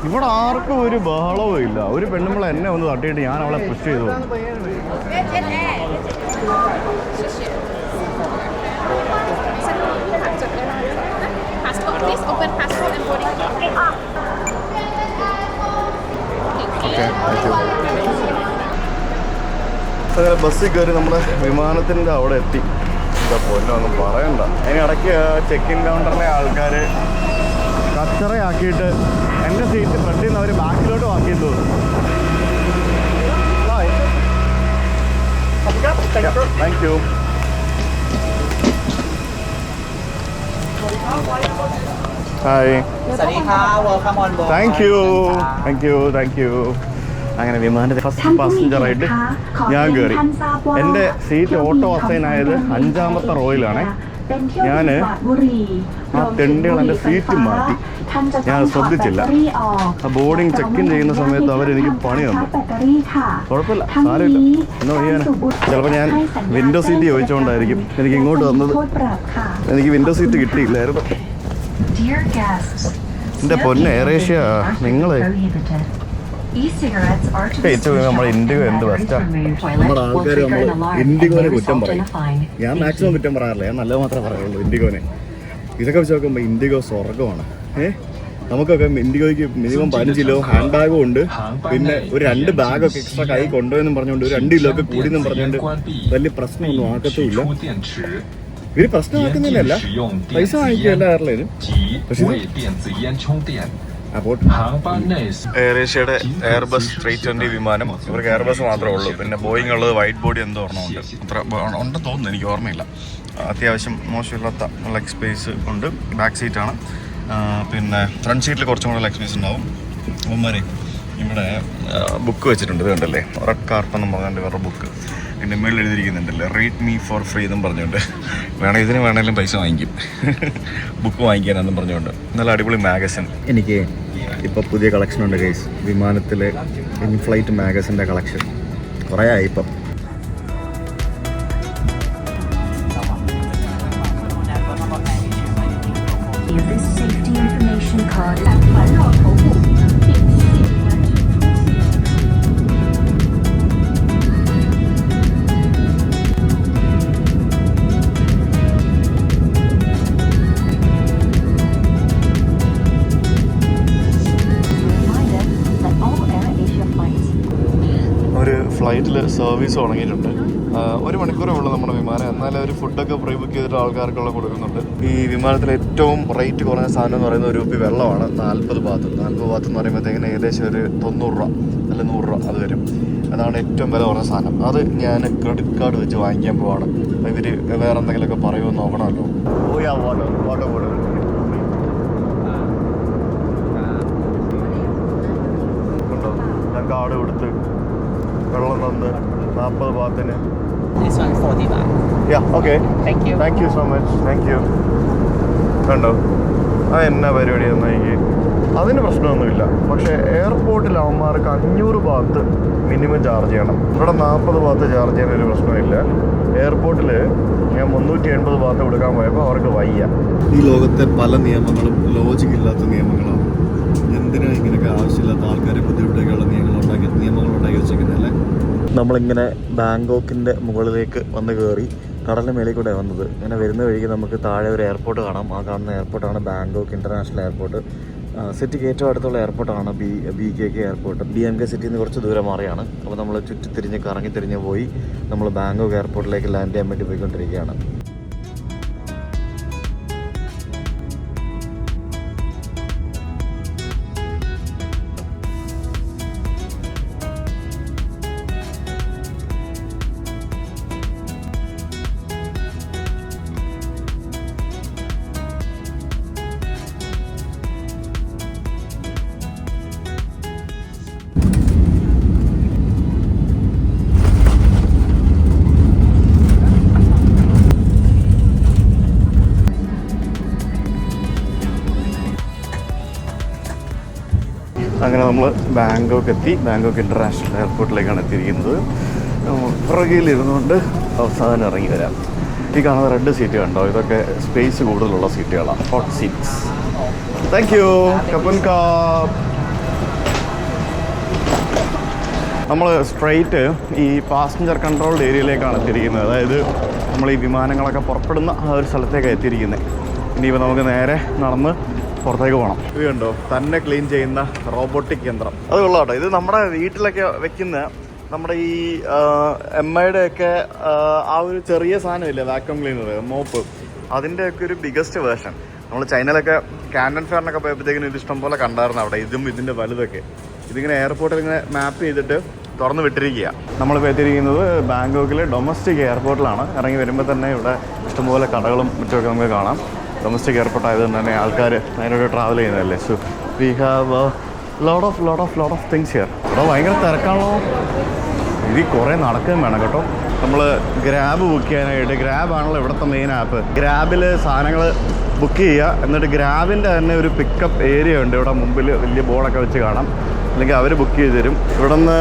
ഇവിടെ ആർക്കും ഒരു ബഹളവും ഇല്ല. ഒരു പെണ്ണുമ്പോൾ എന്നെ ഒന്ന് തട്ടിയിട്ട് ഞാൻ അവളെ പുഷ് ചെയ്തു. അങ്ങനെ ബസ്സിൽ കയറി നമ്മുടെ വിമാനത്തിൻ്റെ അവിടെ എത്തി. എന്താ പൊന്നൊന്നും പറയണ്ട. അതിനിടയ്ക്ക് ചെക്ക് ഇൻ കൗണ്ടറിലെ ആൾക്കാർ കച്ചറയാക്കിയിട്ട് എൻ്റെ സീറ്റ് ഫ്രണ്ടിൽ നിന്ന് അവർ ബാക്കിലോട്ട് ആക്കിയിട്ട് തോന്നുന്നു. Thank you. Hi. Thank you. അങ്ങനെ വിമാനത്തിൽ ഫസ്റ്റ് പാസഞ്ചറായിട്ട് ഞാൻ കയറി. എൻ്റെ സീറ്റ് ഓട്ടോ അസൈൻ ആയത് 5ാമത്തെ റോയിലാണ്. ഞാൻ ആ തെണ്ടികൾ എൻ്റെ സീറ്റ് മാറ്റി. ഞാൻ ശ്രദ്ധിച്ചില്ല. ആ ബോർഡിങ് ചെക്ക് ഇൻ ചെയ്യുന്ന സമയത്ത് അവരെനിക്ക് പണി തന്നു. കുഴപ്പമില്ല, സാരമില്ല, എന്താ ചെയ്യാൻ. ചിലപ്പോൾ ഞാൻ വിൻഡോ സീറ്റ് ചോദിച്ചുകൊണ്ടായിരിക്കും എനിക്ക് ഇങ്ങോട്ട് വന്നത്. എനിക്ക് വിൻഡോ സീറ്റ് കിട്ടിയില്ലായിരുന്നു. എൻ്റെ പൊന്ന് എയർ ഏഷ്യ, നിങ്ങൾ നമ്മുടെ ഇൻഡിഗോ എന്ത് ബെസ്റ്റാ. നമ്മുടെ ആൾക്കാർ നമ്മൾ ഇൻഡിഗോനെ കുറ്റം പറയും. ഞാൻ മാക്സിമം കുറ്റം പറയാറില്ല, ഞാൻ നല്ല മാത്രമേ പറയുള്ളൂ ഇൻഡിഗോനെ. ഇതൊക്കെ വെച്ച് നോക്കുമ്പോൾ ഇൻഡിഗോ സ്വർഗമാണ്. നമുക്കൊക്കെ ഇൻഡിഗോയ്ക്ക് മിനിമം 15 കിലോ ഹാൻഡ് ബാഗും ഉണ്ട്. പിന്നെ ഒരു 2 ബാഗൊക്കെ എക്സ്ട്രാ കൈ കൊണ്ടുപോയെന്നും പറഞ്ഞുകൊണ്ട് ഒരു 2 കിലോ ഒക്കെ കൂടിയെന്നും പറഞ്ഞുകൊണ്ട് വലിയ പ്രശ്നമൊന്നും ആക്കത്തുമില്ല. ഇവര് പ്രശ്നമാക്കുന്നില്ല, പൈസ വാങ്ങിക്കുകയല്ല എയർലൈനും. പക്ഷേ എയർ ഏഷ്യയുടെ എയർബസ് 320 വിമാനം. ഇവർക്ക് എയർബസ് മാത്രമേ ഉള്ളൂ. പിന്നെ ബോയിങ് ഉള്ളത് വൈറ്റ് ബോഡി എന്തോ ഒരെണ്ണമുണ്ട്. അത്ര ഉണ്ടെന്ന് തോന്നുന്നു, എനിക്ക് ഓർമ്മയില്ല. അത്യാവശ്യം മോശമില്ലാത്ത ലെഗ് സ്പേസ് ഉണ്ട്. ബാക്ക് സീറ്റാണ്. പിന്നെ ഫ്രണ്ട് സീറ്റിൽ കുറച്ചും കൂടെ ലെഗ് സ്പേസ് ഉണ്ടാവും. അവന്മാരെ ഇവിടെ ബുക്ക് വെച്ചിട്ടുണ്ട്, ഇത് കണ്ടല്ലേ, റെഡ് കാർപ്പറ്റ് എന്നും പറഞ്ഞുകൊണ്ട് വേറെ ബുക്ക്. പിന്നെ മേളിൽ എഴുതിയിരിക്കുന്നുണ്ടല്ലേ, റീഡ് മീ ഫോർ ഫ്രീ എന്നും പറഞ്ഞുകൊണ്ട്. ഇതിന് വേണമെങ്കിലും പൈസ വാങ്ങിക്കും ബുക്ക് വാങ്ങിക്കാനെന്നും പറഞ്ഞുകൊണ്ട്. നല്ല അടിപൊളി മാഗസിൻ. എനിക്ക് ഇപ്പോൾ പുതിയ കളക്ഷൻ ഉണ്ട് ഗൈസ്, വിമാനത്തിലെ ഇൻഫ്ലൈറ്റ് മാഗസിൻ്റെ കളക്ഷൻ കുറേ ആയി ഇപ്പം. ഫ്ലൈറ്റിൽ സർവീസ് തുടങ്ങിയിട്ടുണ്ട്. 1 മണിക്കൂറേ ഉള്ളൂ നമ്മുടെ വിമാനം. എന്നാലും ഒരു ഫുഡൊക്കെ പ്രീ ബുക്ക് ചെയ്തിട്ട് ആൾക്കാർക്കുള്ള കൊടുക്കുന്നുണ്ട്. ഈ വിമാനത്തിൽ ഏറ്റവും റേറ്റ് കുറഞ്ഞ സാധനം എന്ന് പറയുന്നത് ഒരു കുപ്പി വെള്ളമാണ്. 40 ബാത്ത് എന്ന് പറയുമ്പോഴത്തേക്കിന് ഏകദേശം ഒരു 90 രൂപ അല്ല 100 രൂപ അത് വരും. അതാണ് ഏറ്റവും വില കുറഞ്ഞ സാധനം. അത് ഞാൻ ക്രെഡിറ്റ് കാർഡ് വെച്ച് വാങ്ങിക്കാൻ പോവാണ്. ഇവർ വേറെ എന്തെങ്കിലുമൊക്കെ പറയുമെന്ന് നോക്കണമല്ലോ. ഉണ്ടോ, ഞാൻ കാർഡ് കൊടുത്ത് വെള്ളം തന്ന് 40 ബാത്തിന്. This one 40 baht. Yeah, okay. Thank you so much. Thank you. കണ്ടോ, ആ എന്നാ പരിപാടി തന്നെങ്കിൽ അതിന് പ്രശ്നമൊന്നുമില്ല. പക്ഷേ എയർപോർട്ടിൽ അവന്മാർക്ക് 500 ബാത്ത് മിനിമം ചാർജ് ചെയ്യണം. ഇവിടെ 40 ബാത്ത് ചാർജ് ചെയ്യാനൊരു പ്രശ്നമില്ല. എയർപോർട്ടിൽ ഞാൻ 380 ബാത്ത് കൊടുക്കാൻ പോയപ്പോൾ അവർക്ക് വയ്യ. ഈ ലോകത്തെ പല നിയമങ്ങളും ലോജിക്കില്ലാത്ത നിയമങ്ങളാണ്. എന്തിനാ ഇങ്ങനെയൊക്കെ ആവശ്യമില്ലാത്ത ആൾക്കാരെ ബുദ്ധിമുട്ടൊക്കെയുള്ള നിയമങ്ങൾ ഉണ്ടാക്കി വെച്ചേക്കുന്നതല്ലേ. നമ്മളിങ്ങനെ ബാങ്കോക്കിൻ്റെ മുകളിലേക്ക് വന്ന് കയറി കടലിന് മേളിൽ കൂടെ വന്നത്. ഇങ്ങനെ വരുന്ന വഴിക്ക് നമുക്ക് താഴെ ഒരു എയർപോർട്ട് കാണാം. ആ കാണുന്ന എയർപോർട്ടാണ് ബാങ്കോക്ക് ഇൻ്റർനാഷണൽ എയർപോർട്ട്. സിറ്റിക്ക് ഏറ്റവും അടുത്തുള്ള എയർപോർട്ടാണ് BKK എയർപോർട്ട്. BMK സിറ്റിയിൽ നിന്ന് കുറച്ച് ദൂരം മാറിയാണ്. അപ്പോൾ നമ്മൾ ചുറ്റിത്തിരിഞ്ഞ് കറങ്ങിത്തിരിഞ്ഞ് പോയി നമ്മൾ ബാങ്കോക്ക് എയർപോർട്ടിലേക്ക് ലാൻഡ് ചെയ്യാൻ വേണ്ടി പോയിക്കൊണ്ടിരിക്കുകയാണ്. അങ്ങനെ നമ്മൾ ബാങ്കോക്ക് എത്തി. ബാങ്കോക്ക് ഇൻ്റർനാഷണൽ എയർപോർട്ടിലേക്കാണ് എത്തിയിരിക്കുന്നത്. പുറകിലിരുന്നുകൊണ്ട് അവസാനം ഇറങ്ങി വരാം. ഈ കാണുന്ന റെഡ് സീറ്റ് കണ്ടോ? ഇതൊക്കെ സ്പേസ് കൂടുതലുള്ള സീറ്റുകളാണ്, ഹോട്ട് സീറ്റ്സ്. Thank you. കപ്പൻ കാപ്പ്. നമ്മൾ സ്ട്രെയിറ്റ് ഈ പാസഞ്ചർ കൺട്രോൾഡ് ഏരിയയിലേക്കാണ് എത്തിയിരിക്കുന്നത്. അതായത് നമ്മൾ ഈ വിമാനങ്ങളൊക്കെ പുറപ്പെടുന്ന ആ ഒരു സ്ഥലത്തേക്കാണ് എത്തിയിരിക്കുന്നത്. ഇനിയിപ്പോൾ നമുക്ക് നേരെ നടന്ന് പുറത്തേക്ക് പോകണം. ഇത് കണ്ടോ, തന്നെ ക്ലീൻ ചെയ്യുന്ന റോബോട്ടിക് യന്ത്രം. അത് കൊള്ളാം കേട്ടോ. ഇത് നമ്മുടെ വീട്ടിലൊക്കെ വെക്കുന്ന നമ്മുടെ ഈ MIയുടെ ഒക്കെ ആ ഒരു ചെറിയ സാധനമില്ലേ, വാക്യൂം ക്ലീനർ, മോപ്പ്, അതിൻ്റെയൊക്കെ ഒരു ബിഗസ്റ്റ് വേർഷൻ. നമ്മൾ ചൈനയിലൊക്കെ കാൻഡൻ ഫെയറിനൊക്കെ പോയപ്പോഴത്തേക്കിനും ഇത് ഇഷ്ടം പോലെ കണ്ടായിരുന്നു അവിടെ. ഇതും ഇതിൻ്റെ വലുതൊക്കെ ഇതിങ്ങനെ എയർപോർട്ടിൽ ഇങ്ങനെ മാപ്പ് ചെയ്തിട്ട് തുറന്ന് വിട്ടിരിക്കുക. നമ്മളിപ്പോൾ എത്തിയിരിക്കുന്നത് ബാങ്കോക്കിലെ ഡൊമസ്റ്റിക് എയർപോർട്ടിലാണ്. ഇറങ്ങി വരുമ്പോൾ തന്നെ ഇവിടെ ഇഷ്ടംപോലെ കടകളും മറ്റുമൊക്കെ നമുക്ക് കാണാം. ഡൊമസ്റ്റിക് എയർപോർട്ട് ആയതുകൊണ്ട് തന്നെ ആൾക്കാർ അതിനോട് ട്രാവൽ ചെയ്യുന്നതല്ലേ. So we have lot of things here. ഇവിടെ ഭയങ്കര തിരക്കാണല്ലോ. ഇത് കുറേ നടക്കുകയും വേണം കേട്ടോ. നമ്മൾ ഗ്രാബ് ബുക്ക് ചെയ്യാനായിട്ട്, ഗ്രാബാണല്ലോ ഇവിടുത്തെ മെയിൻ ആപ്പ്. ഗ്രാബിൽ സാധനങ്ങൾ ബുക്ക് ചെയ്യുക. എന്നിട്ട് ഗ്രാബിൻ്റെ തന്നെ ഒരു പിക്കപ്പ് ഏരിയ ഉണ്ട്. ഇവിടെ മുമ്പിൽ വലിയ ബോർഡൊക്കെ വെച്ച് കാണാം. അല്ലെങ്കിൽ അവർ ബുക്ക് ചെയ്ത് തരും. ഇവിടെ നിന്ന്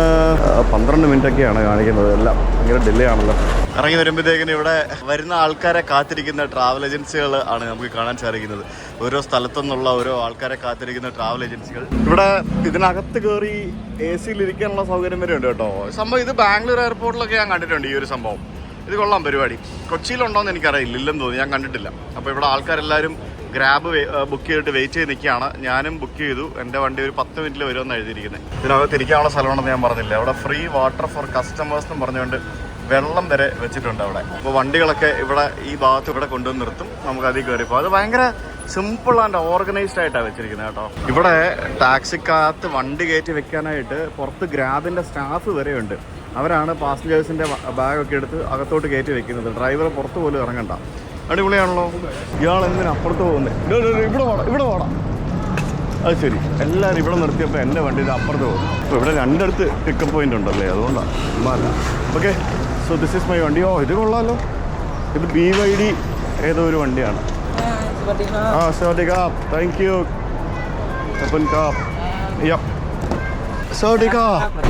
12 മിനിറ്റൊക്കെയാണ് കാണിക്കുന്നത്. എല്ലാം ഭയങ്കര ഡിലേ ആണല്ലോ. ഇറങ്ങി വരുമ്പോഴത്തേക്കിനും ഇവിടെ വരുന്ന ആൾക്കാരെ കാത്തിരിക്കുന്ന ട്രാവൽ ഏജൻസികൾ ആണ് നമുക്ക് കാണാൻ സാധിക്കുന്നത്. ഓരോ സ്ഥലത്തുനിന്നുള്ള ഓരോ ആൾക്കാരെ കാത്തിരിക്കുന്ന ട്രാവൽ ഏജൻസികൾ. ഇവിടെ ഇതിനകത്ത് കയറി AC-യിലിരിക്കാനുള്ള സൗകര്യം വരെ ഉണ്ട് കേട്ടോ. സംഭവം ഇത് ബാംഗ്ലൂർ എയർപോർട്ടിലൊക്കെ ഞാൻ കണ്ടിട്ടുണ്ട് ഈ ഒരു സംഭവം. ഇത് കൊള്ളാം പരിപാടി. കൊച്ചിയിലുണ്ടോയെന്ന് എനിക്കറിയില്ല, ഇല്ലെന്ന് തോന്നി, ഞാൻ കണ്ടിട്ടില്ല. അപ്പോൾ ഇവിടെ ആൾക്കാരെല്ലാവരും ഗ്രാബ് ബുക്ക് ചെയ്തിട്ട് വെയിറ്റ് ചെയ്ത് നിൽക്കുകയാണ്. ഞാനും ബുക്ക് ചെയ്തു. എൻ്റെ വണ്ടി ഒരു 10 മിനിറ്റിൽ വരുമെന്ന് എഴുതിയിരിക്കുന്നത്. ഇതിനകത്ത് ഇരിക്കാനുള്ള സ്ഥലമാണെന്ന് ഞാൻ പറഞ്ഞില്ല. അവിടെ ഫ്രീ വാട്ടർ ഫോർ കസ്റ്റമേഴ്സ് എന്നും പറഞ്ഞുകൊണ്ട് വെള്ളം വരെ വെച്ചിട്ടുണ്ട് അവിടെ. അപ്പോൾ വണ്ടികളൊക്കെ ഇവിടെ ഈ ഭാഗത്ത് ഇവിടെ കൊണ്ടുവന്ന് നിർത്തും. നമുക്ക് അതിൽ കയറിപ്പോൾ അത് ഭയങ്കര സിമ്പിൾ ആൻഡ് ഓർഗനൈസ്ഡ് ആയിട്ടാണ് വെച്ചിരിക്കുന്നത് കേട്ടോ. ഇവിടെ ടാക്സിക്കകത്ത് വണ്ടി കയറ്റി വെക്കാനായിട്ട് പുറത്ത് ഗ്രാബിൻ്റെ സ്റ്റാഫ് വരെയുണ്ട്. അവരാണ് പാസഞ്ചേഴ്സിൻ്റെ ബാഗൊക്കെ എടുത്ത് അകത്തോട്ട് കയറ്റി വെക്കുന്നത്. ഡ്രൈവർ പുറത്ത് പോലും ഇറങ്ങണ്ട. അടിപൊളിയാണല്ലോ. ഇയാൾ എന്തിനാ അപ്പുറത്ത് പോകുന്നത്? ഇവിടെ പോടാം. അത് ശരി, എല്ലാവരും ഇവിടെ നിർത്തിയപ്പോൾ എൻ്റെ വണ്ടി ഇത് അപ്പുറത്ത് പോകും. അപ്പോൾ ഇവിടെ രണ്ടിടത്ത് പിക്കപ്പ് പോയിൻ്റ് ഉണ്ടല്ലേ, അതുകൊണ്ടാണ്. അല്ല okay. So this is my വണ്ടി. ഓ ഇത് കൊള്ളാമല്ലോ. ഇത് BYD ഏതോ ഒരു വണ്ടിയാണ്. സവാദികാപ്പ്. Thank you. കപ്പൻ കാപ്പ്. യപ്പ്. സവാദികാപ്പ്.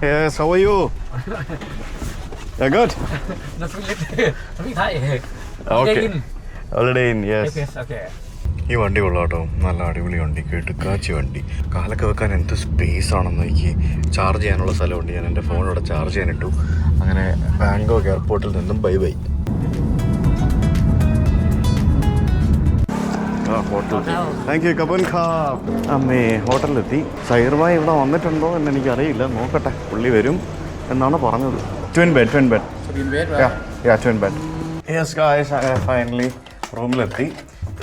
Yes, how are you? You're good? Okay. Already in, yes. Okay. ഈ വണ്ടി കൊള്ളാം കേട്ടോ. നല്ല അടിപൊളി വണ്ടി, കിടുക്കാച്ചി വണ്ടി. കാലൊക്കെ വെക്കാൻ എന്ത് സ്പേസ് ആണെന്ന് എനിക്ക്. ചാർജ് ചെയ്യാനുള്ള സ്ഥലമുണ്ട്. ഞാൻ എൻ്റെ ഫോണിലൂടെ ചാർജ് ചെയ്യാനിട്ടു. അങ്ങനെ ബാങ്കോക്ക് എയർപോർട്ടിൽ നിന്നും ബൈ. ഹോട്ടൽ. Thank you. കപ്പൻ കാപ്പ്. അമ്മേ, ഹോട്ടലിലെത്തി. സൈർബായ് ഇവിടെ വന്നിട്ടുണ്ടോ എന്ന് എനിക്കറിയില്ല. നോക്കട്ടെ, പുള്ളി വരും എന്നാണ് പറഞ്ഞത്. Twin bed. Twin bed, right? Yeah, twin bed. Yes guys, finally റൂമിലെത്തി.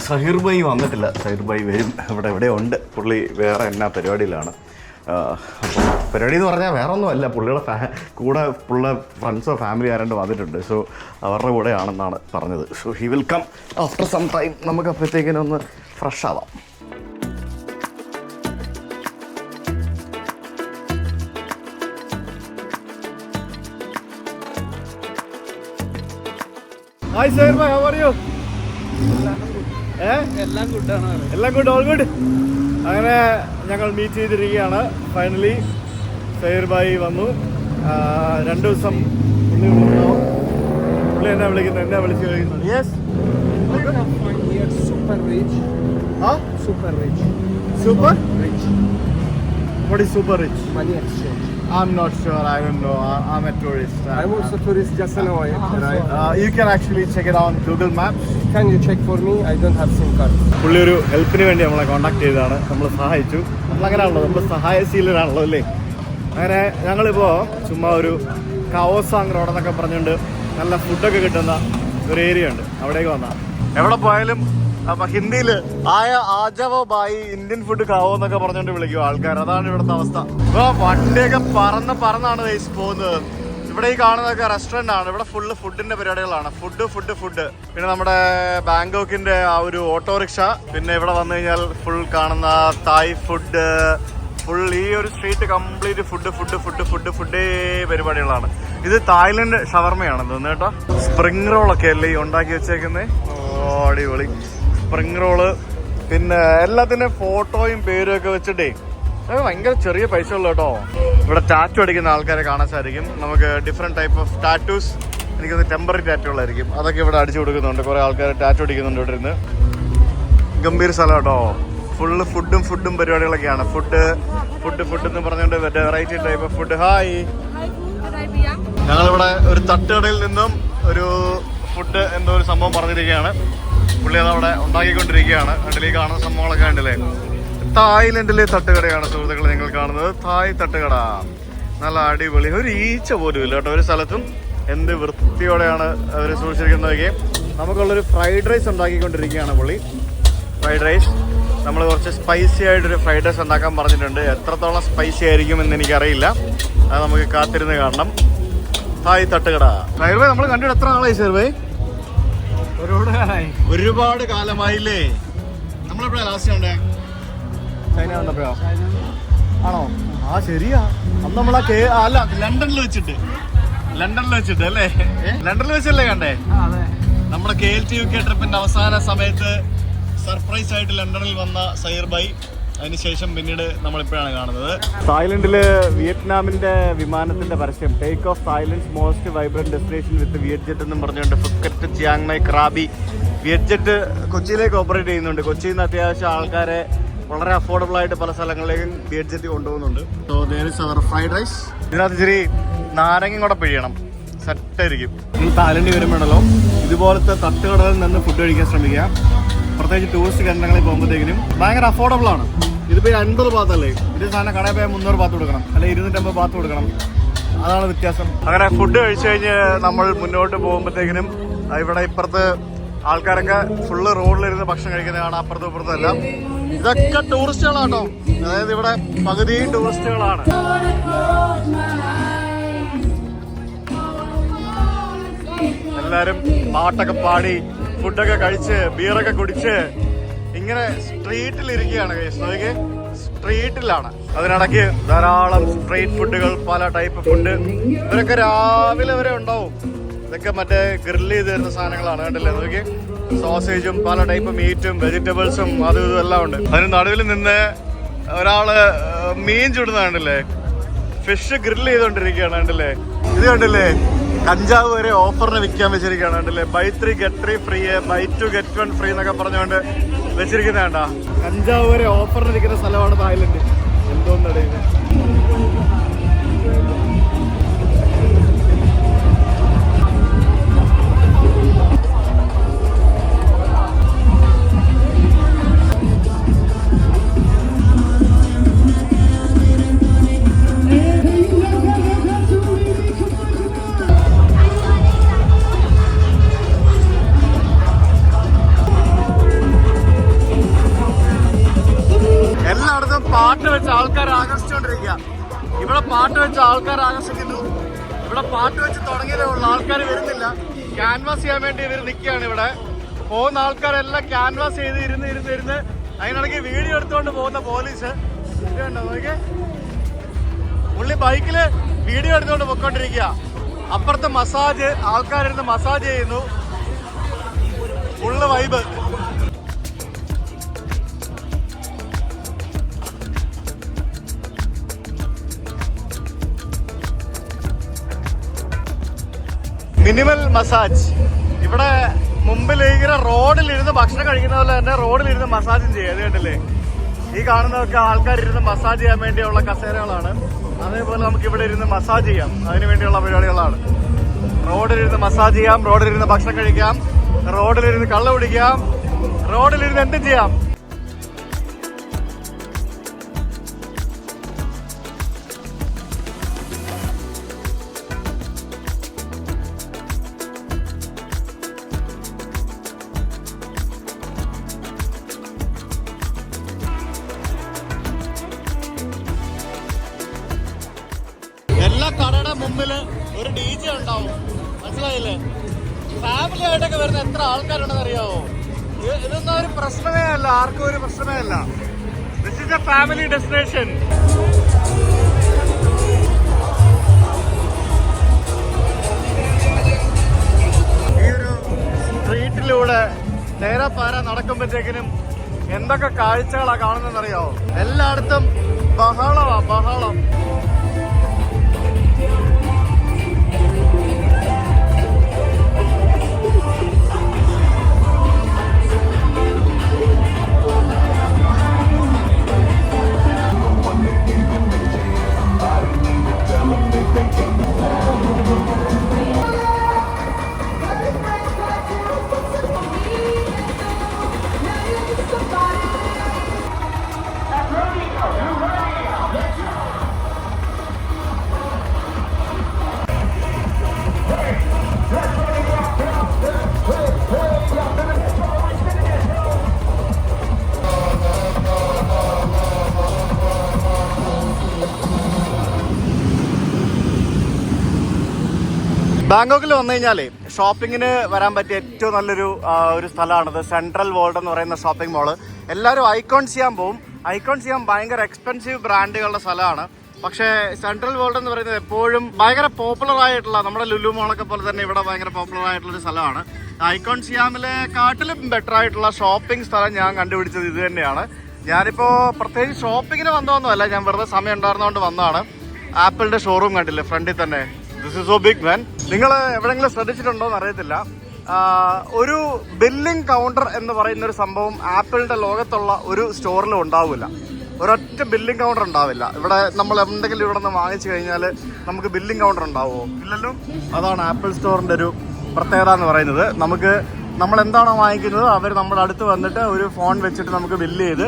സഹീർ ഭായി വന്നിട്ടില്ല. സഹീർ ഭായി വരും. ഇവിടെ എവിടെ ഉണ്ട്. പുള്ളി വേറെ എന്നാ പരിപാടിയിലാണ്. അപ്പോൾ പരിപാടി എന്ന് പറഞ്ഞാൽ വേറെ ഒന്നുമല്ല. പുള്ളിയുടെ കൂടെ ഫ്രണ്ട്സോ ഫാമിലി ആരാണ്ട് വന്നിട്ടുണ്ട്. സോ അവരുടെ കൂടെയാണെന്നാണ് പറഞ്ഞത്. So he will come after some time. നമുക്ക് അപ്പോഴത്തേക്കിനൊന്ന് ഫ്രഷ് ആവാം. Hi sir, how are you? എല്ലാം ഗുഡാണ്. എല്ലാം good, all good. അങ്ങനെ ഞങ്ങൾ മീറ്റ് ചെയ്തിരിക്കുകയാണ്. ഫൈനലി സഹീർ ഭായി വന്നു. 2 ദിവസം പുള്ളി ഉണ്ടാവും. പുള്ളി എന്നെ വിളിച്ച് കഴിയുന്നുണ്ട്. Yes super rich. Huh? Super rich. Super? Rich. What is super rich? Money exchange. I'm not sure. I don't know. I'm a tourist. I'm also tourist, just know it, right? You can actually check it on Google Maps. Can you check for me? I don't have SIM card. പുള്ളി ഒരു ഹെൽപ്പിന് വേണ്ടി നമ്മളെ contact ചെയ്തതാണ്. നമ്മൾ സഹായിച്ചു. നമ്മളങ്ങനെയാണല്ലോ, നമ്മൾ സഹായശീലരാണല്ലോ അല്ലേ. അങ്ങനെ ഞങ്ങളിപ്പോൾ ചുമ്മാ ഒരു കാവോസാങ് റോഡ് എന്നൊക്കെ പറഞ്ഞുകൊണ്ട് നല്ല ഫുഡൊക്കെ കിട്ടുന്ന ഒരു ഏരിയ ഉണ്ട്. അവിടേക്ക് വന്നാൽ എവിടെ പോയാലും അപ്പൊ ഹിന്ദിയിൽ ആജവോ ബായി ഇന്ത്യൻ ഫുഡ് കാവോ എന്നൊക്കെ പറഞ്ഞുകൊണ്ട് വിളിക്കും ആൾക്കാർ. അതാണ് ഇവിടുത്തെ അവസ്ഥ. ഇപ്പൊ വണ്ടിയൊക്കെ പറന്നാണ് ഗൈസ് പോകുന്നത്. ഇവിടെ ഈ കാണുന്നതൊക്കെ റെസ്റ്റോറന്റ് ആണ്. ഇവിടെ ഫുള്ള് ഫുഡിന്റെ പരിപാടികളാണ്. ഫുഡ്. പിന്നെ നമ്മുടെ ബാങ്കോക്കിന്റെ ആ ഒരു ഓട്ടോറിക്ഷ. പിന്നെ ഇവിടെ വന്നു കഴിഞ്ഞാൽ ഫുൾ കാണുന്ന തായ് ഫുഡ്. ഫുൾ ഈ ഒരു സ്ട്രീറ്റ് കംപ്ലീറ്റ് ഫുഡ് പരിപാടികളാണ്. ഇത് തായ്ലൻഡ് ഷവർമയാണ് തോന്നുന്നു കേട്ടോ. സ്പ്രിംഗ് റോളൊക്കെ അല്ലേ ഈ ഉണ്ടാക്കി വെച്ചേക്കുന്നത്. അടിപൊളി സ്പ്രിംഗ് റോള്. പിന്നെ എല്ലാത്തിൻ്റെ ഫോട്ടോയും പേരും ഒക്കെ വെച്ചിട്ടേ അത് ഭയങ്കര ചെറിയ പൈസ ഉള്ളു കേട്ടോ. ഇവിടെ ടാറ്റു അടിക്കുന്ന ആൾക്കാരെ കാണാൻ സാധിക്കും. നമുക്ക് ഡിഫറെൻറ്റ് ടൈപ്പ് ഓഫ് ടാറ്റൂസ്. എനിക്കൊന്ന് ടെമ്പററി ടാറ്റുകളായിരിക്കും. അതൊക്കെ ഇവിടെ അടിച്ചു കൊടുക്കുന്നുണ്ട്. കുറേ ആൾക്കാർ ടാറ്റു അടിക്കുന്നുണ്ട് ഇവിടെ ഇരുന്ന്. ഗംഭീർ സ്ഥലം കേട്ടോ. ഫുള്ള് ഫുഡും പരിപാടികളൊക്കെയാണ്. ഫുഡ് എന്ന് പറഞ്ഞുകൊണ്ട് variety type of food. Hi, ഞങ്ങളിവിടെ ഒരു തട്ടുകടയിൽ നിന്നും ഒരു ഫുഡ് എന്തോ ഒരു സംഭവം പറഞ്ഞിരിക്കുകയാണ്. പുള്ളി അതവിടെ ഉണ്ടാക്കിക്കൊണ്ടിരിക്കുകയാണ്. കണ്ടില്ലേ കാണുന്ന സംഭവങ്ങളൊക്കെ കണ്ടില്ലേ. തായ്ലൻഡിലെ തട്ടുകടയാണ് സുഹൃത്തുക്കളെ നിങ്ങൾ കാണുന്നത്. തായ് തട്ടുകട നല്ല അടിപൊളി. ഒരു ഈച്ച പോലും ഇല്ല കേട്ടോ ഒരു സ്ഥലത്തും. എന്ത് വൃത്തിയോടെയാണ് അവർ സൂക്ഷിച്ചിരിക്കുന്നതൊക്കെ. നമുക്കുള്ളൊരു ഫ്രൈഡ് റൈസ് ഉണ്ടാക്കിക്കൊണ്ടിരിക്കുകയാണ് പുള്ളി. ഫ്രൈഡ് റൈസ് നമ്മൾ കുറച്ച് സ്പൈസി ആയിട്ടൊരു ഫ്രൈഡ് റൈസ് ഉണ്ടാക്കാൻ പറഞ്ഞിട്ടുണ്ട്. എത്രത്തോളം സ്പൈസി ആയിരിക്കും എന്ന് എനിക്കറിയില്ല. അത് നമുക്ക് കാത്തിരുന്ന് കാണണം. തായ് തട്ടുകട. സഹീർ ഭായ് നമ്മൾ കണ്ടിട്ട് എത്ര നാളായി സഹീർ ഭായ്? ഒരുപാട് കാലമായില്ലേ. നമ്മളെപ്പോഴാണ് ലാസ്റ്റ് കണ്ടേ? ചൈന വന്നപ്പോഴോ? ആണോ? ആ ശരിയാ. അന്ന് നമ്മളാ അല്ല ലണ്ടനിൽ വെച്ചിട്ട് അല്ലേ? ലണ്ടനിൽ വെച്ചല്ലേ കണ്ടേ? നമ്മുടെ KLT UK ട്രിപ്പിന്റെ അവസാന സമയത്ത് സർപ്രൈസ് ആയിട്ട് ലണ്ടനിൽ വന്ന സഹീർ ഭായ്. അതിനുശേഷം പിന്നീട് നമ്മളിപ്പോഴാണ് കാണുന്നത്. തായ്ലൻഡില് വിയറ്റ്നാമിന്റെ വിമാനത്തിന്റെ പരസ്യം. Take off Thailand's most vibrant destination with VietJet എന്നും പറഞ്ഞുകൊണ്ട് ഫുക്കറ്റ്, ചിയാങ് ക്രാബി. വിയറ്റ്ജെറ്റ് കൊച്ചിയിലേക്ക് ഓപ്പറേറ്റ് ചെയ്യുന്നുണ്ട്. കൊച്ചിയിൽ നിന്ന് അത്യാവശ്യം ആൾക്കാരെ വളരെ അഫോർഡബിൾ ആയിട്ട് പല സ്ഥലങ്ങളിലേക്കും വിയറ്റ്ജെറ്റ് കൊണ്ടുപോകുന്നുണ്ട്. So there is our fried rice. ഇതിനകത്ത് ഇച്ചിരി നാരങ്ങയും കൂടെ പിഴിയണം, സെറ്റായിരിക്കും. നിങ്ങൾ തായ്ലൻഡിൽ വരുമ്പോഴല്ലോ ഇതുപോലത്തെ തട്ടുകടകളിൽ നിന്ന് ഫുഡ് കഴിക്കാൻ ശ്രമിക്കുക. പ്രത്യേകിച്ച് ടൂറിസ്റ്റ് കേന്ദ്രങ്ങളിൽ പോകുമ്പോഴത്തേക്കിനും ഭയങ്കര അഫോർഡബിൾ ആണ്. ഇതിപ്പോൾ 50 ബാത്തല്ലേ, ഇത് സാധനം കടയിൽ പോയാൽ 300 ബാത്ത് കൊടുക്കണം, അല്ലെങ്കിൽ 250 ബാത്ത് കൊടുക്കണം. അതാണ് വ്യത്യാസം. അങ്ങനെ ഫുഡ് കഴിച്ചു കഴിഞ്ഞ് നമ്മൾ മുന്നോട്ട് പോകുമ്പോഴത്തേക്കിനും ഇവിടെ ഇപ്പുറത്ത് ആൾക്കാരൊക്കെ ഫുള്ള് റോഡിലിരുന്ന് ഭക്ഷണം കഴിക്കുന്നതാണ്. അപ്പുറത്തും ഇപ്പുറത്തും എല്ലാം ഇതൊക്കെ ടൂറിസ്റ്റുകളാട്ടോ. അതായത് ഇവിടെ പകുതിയും ടൂറിസ്റ്റുകളാണ്. എല്ലാവരും പാട്ടൊക്കെ പാടി ഫുഡൊക്കെ കഴിച്ച് ബിയറൊക്കെ കുടിച്ച് ഇങ്ങനെ സ്ട്രീറ്റിലിരിക്കുകയാണ്. നോക്കിയേ, സ്ട്രീറ്റിലാണ്. അതിനിടയ്ക്ക് ധാരാളം സ്ട്രീറ്റ് ഫുഡുകൾ, പല ടൈപ്പ് ഫുഡ്. ഇവരൊക്കെ രാവിലെ വരെ ഉണ്ടാവും. ഇതൊക്കെ മറ്റേ ഗ്രില്ല് ചെയ്ത് തരുന്ന സാധനങ്ങളാണ്. കണ്ടില്ലേ നോക്കി, സോസേജും പല ടൈപ്പ് മീറ്റും വെജിറ്റബിൾസും അതും ഇതും എല്ലാം ഉണ്ട്. അതിന് നടുവിൽ നിന്ന് ഒരാള് മീൻ ചുടുന്ന കണ്ടില്ലേ, ഫിഷ് ഗ്രില്ല് ചെയ്തോണ്ടിരിക്കുകയാണ്. കണ്ടില്ലേ, ഇത് കണ്ടില്ലേ, കഞ്ചാവ് വരെ ഓഫറിന് വിൽക്കാൻ വെച്ചിരിക്കുകയാണ്. കണ്ടില്ലേ, buy 3 get 3 free, buy 2 get 1 free എന്നൊക്കെ പറഞ്ഞുകൊണ്ട് വെച്ചിരിക്കുന്ന വേണ്ട. കഞ്ചാവ് വരെ ഓഫറിന് ഇരിക്കുന്ന സ്ഥലമാണ് തായ്ലൻഡ്. എന്തോന്നടയില് പാട്ട് വെച്ച് ആൾക്കാർ ആകർഷിച്ചുകൊണ്ടിരിക്കുക. ഇവിടെ പാട്ട് വെച്ച് ആൾക്കാർ ആകർഷിക്കുന്നു. ഇവിടെ പാട്ട് വെച്ച് തുടങ്ങിയതേ ഉള്ളൂ, ആൾക്കാർ വരുന്നില്ല. ക്യാൻവാസ് ചെയ്യാൻ വേണ്ടി ഇവർ നിൽക്കുകയാണ്. ഇവിടെ പോകുന്ന ആൾക്കാരെല്ലാം ക്യാൻവാസ് ചെയ്ത് ഇരുന്ന് അതിനിടയ്ക്ക് വീഡിയോ എടുത്തുകൊണ്ട് പോകുന്ന പോലീസ്. ഇതുണ്ടോ നോക്കിയേ, പുള്ളി ബൈക്കില് വീഡിയോ എടുത്തുകൊണ്ട് പൊയ്ക്കൊണ്ടിരിക്കുക. അപ്പുറത്ത് മസാജ്, ആൾക്കാരിരുന്ന് മസാജ് ചെയ്യുന്നു. Full vibe. Minimal massage. ഇവിടെ മുമ്പിൽ ഇങ്ങനെ റോഡിലിരുന്ന് ഭക്ഷണം കഴിക്കുന്ന പോലെ തന്നെ റോഡിലിരുന്ന് മസാജും ചെയ്യും. അത് കണ്ടില്ലേ, ഈ കാണുന്നതൊക്കെ ആൾക്കാരിരുന്ന് മസാജ് ചെയ്യാൻ വേണ്ടിയുള്ള കസേരകളാണ്. അതേപോലെ നമുക്ക് ഇവിടെ ഇരുന്ന് മസാജ് ചെയ്യാം, അതിന് വേണ്ടിയുള്ള പരിപാടികളാണ്. റോഡിലിരുന്ന് മസാജ് ചെയ്യാം, റോഡിലിരുന്ന് ഭക്ഷണം കഴിക്കാം, റോഡിലിരുന്ന് കള്ള് കുടിക്കാം, റോഡിലിരുന്ന് എന്തും ചെയ്യാം. എല്ലാ കടയുടെ മുമ്പില് ഒരു DJ ഉണ്ടാവും, മനസ്സിലായില്ലേ? ഫാമിലി ആയിട്ടൊക്കെ വരുന്ന എത്ര ആൾക്കാരുണ്ടെന്ന് അറിയാവോ? ഇതൊന്നും ഒരു പ്രശ്നമേ അല്ല, ആർക്കും ഒരു പ്രശ്നമേ അല്ല. This is A family destination. ഈ ഒരു സ്ട്രീറ്റിലൂടെ നേരെ പാര നടക്കുമ്പോഴത്തേക്കിനും എന്തൊക്കെ കാഴ്ചകളാ കാണുന്നതെന്നറിയാവോ? എല്ലായിടത്തും ബഹളമാ, ബഹളം. ബാങ്കോക്കിൽ വന്നു കഴിഞ്ഞാലേ ഷോപ്പിങ്ങിന് വരാൻ പറ്റിയ ഏറ്റവും നല്ലൊരു ഒരു സ്ഥലമാണിത്. സെൻട്രൽ വേൾഡ് എന്ന് പറയുന്ന ഷോപ്പിംഗ് മോള്. എല്ലാവരും ഐക്കോൺ ചെയ്യാൻ പോവും. ഐക്കോൺ ചെയ്യാൻ ഭയങ്കര എക്സ്പെൻസീവ് ബ്രാൻഡുകളുടെ സ്ഥലമാണ്. പക്ഷേ സെൻട്രൽ വേൾഡ് എന്ന് പറയുന്നത് എപ്പോഴും ഭയങ്കര പോപ്പുലർ ആയിട്ടുള്ള, നമ്മുടെ ലുലു മോളൊക്കെ പോലെ തന്നെ ഇവിടെ ഭയങ്കര പോപ്പുലർ ആയിട്ടുള്ളൊരു സ്ഥലമാണ്. ഐക്കോൺ സിയാമിലെ കാട്ടിലും ബെറ്റർ ആയിട്ടുള്ള ഷോപ്പിംഗ് സ്ഥലം ഞാൻ കണ്ടുപിടിച്ചത് ഇത് തന്നെയാണ്. ഞാനിപ്പോൾ പ്രത്യേകിച്ച് ഷോപ്പിങ്ങിന് വന്നതൊന്നുമല്ല, ഞാൻ വെറുതെ സമയം ഉണ്ടായിരുന്നതുകൊണ്ട് വന്നതാണ്. ആപ്പിളിൻ്റെ ഷോറൂം കണ്ടില്ലേ ഫ്രണ്ടിൽ തന്നെ. This is so big man. നിങ്ങൾ എവിടെയെങ്കിലും ശ്രദ്ധിച്ചിട്ടുണ്ടോ എന്ന് അറിയത്തില്ല, ഒരു ബില്ലിംഗ് കൗണ്ടർ എന്ന് പറയുന്ന ഒരു സംഭവം ആപ്പിളിൻ്റെ ലോകത്തുള്ള ഒരു സ്റ്റോറിലും ഉണ്ടാവില്ല. ഒരൊറ്റ ബില്ലിംഗ് കൗണ്ടർ ഉണ്ടാവില്ല. ഇവിടെ നമ്മൾ എന്തെങ്കിലും ഇവിടെ നിന്ന് വാങ്ങിച്ചു കഴിഞ്ഞാൽ നമുക്ക് ബില്ലിംഗ് കൗണ്ടർ ഉണ്ടാവുമോ? ഇല്ലല്ലോ. അതാണ് ആപ്പിൾ സ്റ്റോറിൻ്റെ ഒരു പ്രത്യേകത എന്ന് പറയുന്നത്. നമ്മൾ എന്താണോ വാങ്ങിക്കുന്നത് അവർ നമ്മുടെ അടുത്ത് വന്നിട്ട് ഒരു ഫോൺ വെച്ചിട്ട് നമുക്ക് ബില്ല് ചെയ്ത്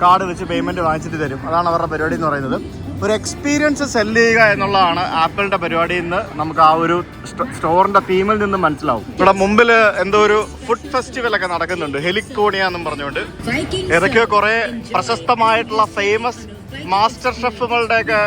കാർഡ് വെച്ച് പേയ്മെൻറ്റ് വാങ്ങിച്ചിട്ട് തരും. അതാണ് അവരുടെ പരിപാടി എന്ന് പറയുന്നത്. ഒരു എക്സ്പീരിയൻസ് സെല്ല് ചെയ്യുക എന്നുള്ളതാണ് ആപ്പിളിൻ്റെ പരിപാടി എന്ന് നമുക്ക് ആ ഒരു സ്റ്റോറിൻ്റെ തീമിൽ നിന്ന് മനസ്സിലാവും. ഇവിടെ മുമ്പിൽ എന്തോ ഒരു ഫുഡ് ഫെസ്റ്റിവൽ ഒക്കെ നടക്കുന്നുണ്ട്, ഹെലിക്കോണിയ എന്നും പറഞ്ഞുകൊണ്ട്. ഏതൊക്കെയോ കുറേ പ്രശസ്തമായിട്ടുള്ള ഫേമസ് മാസ്റ്റർ ഷെഫുകളുടെയൊക്കെ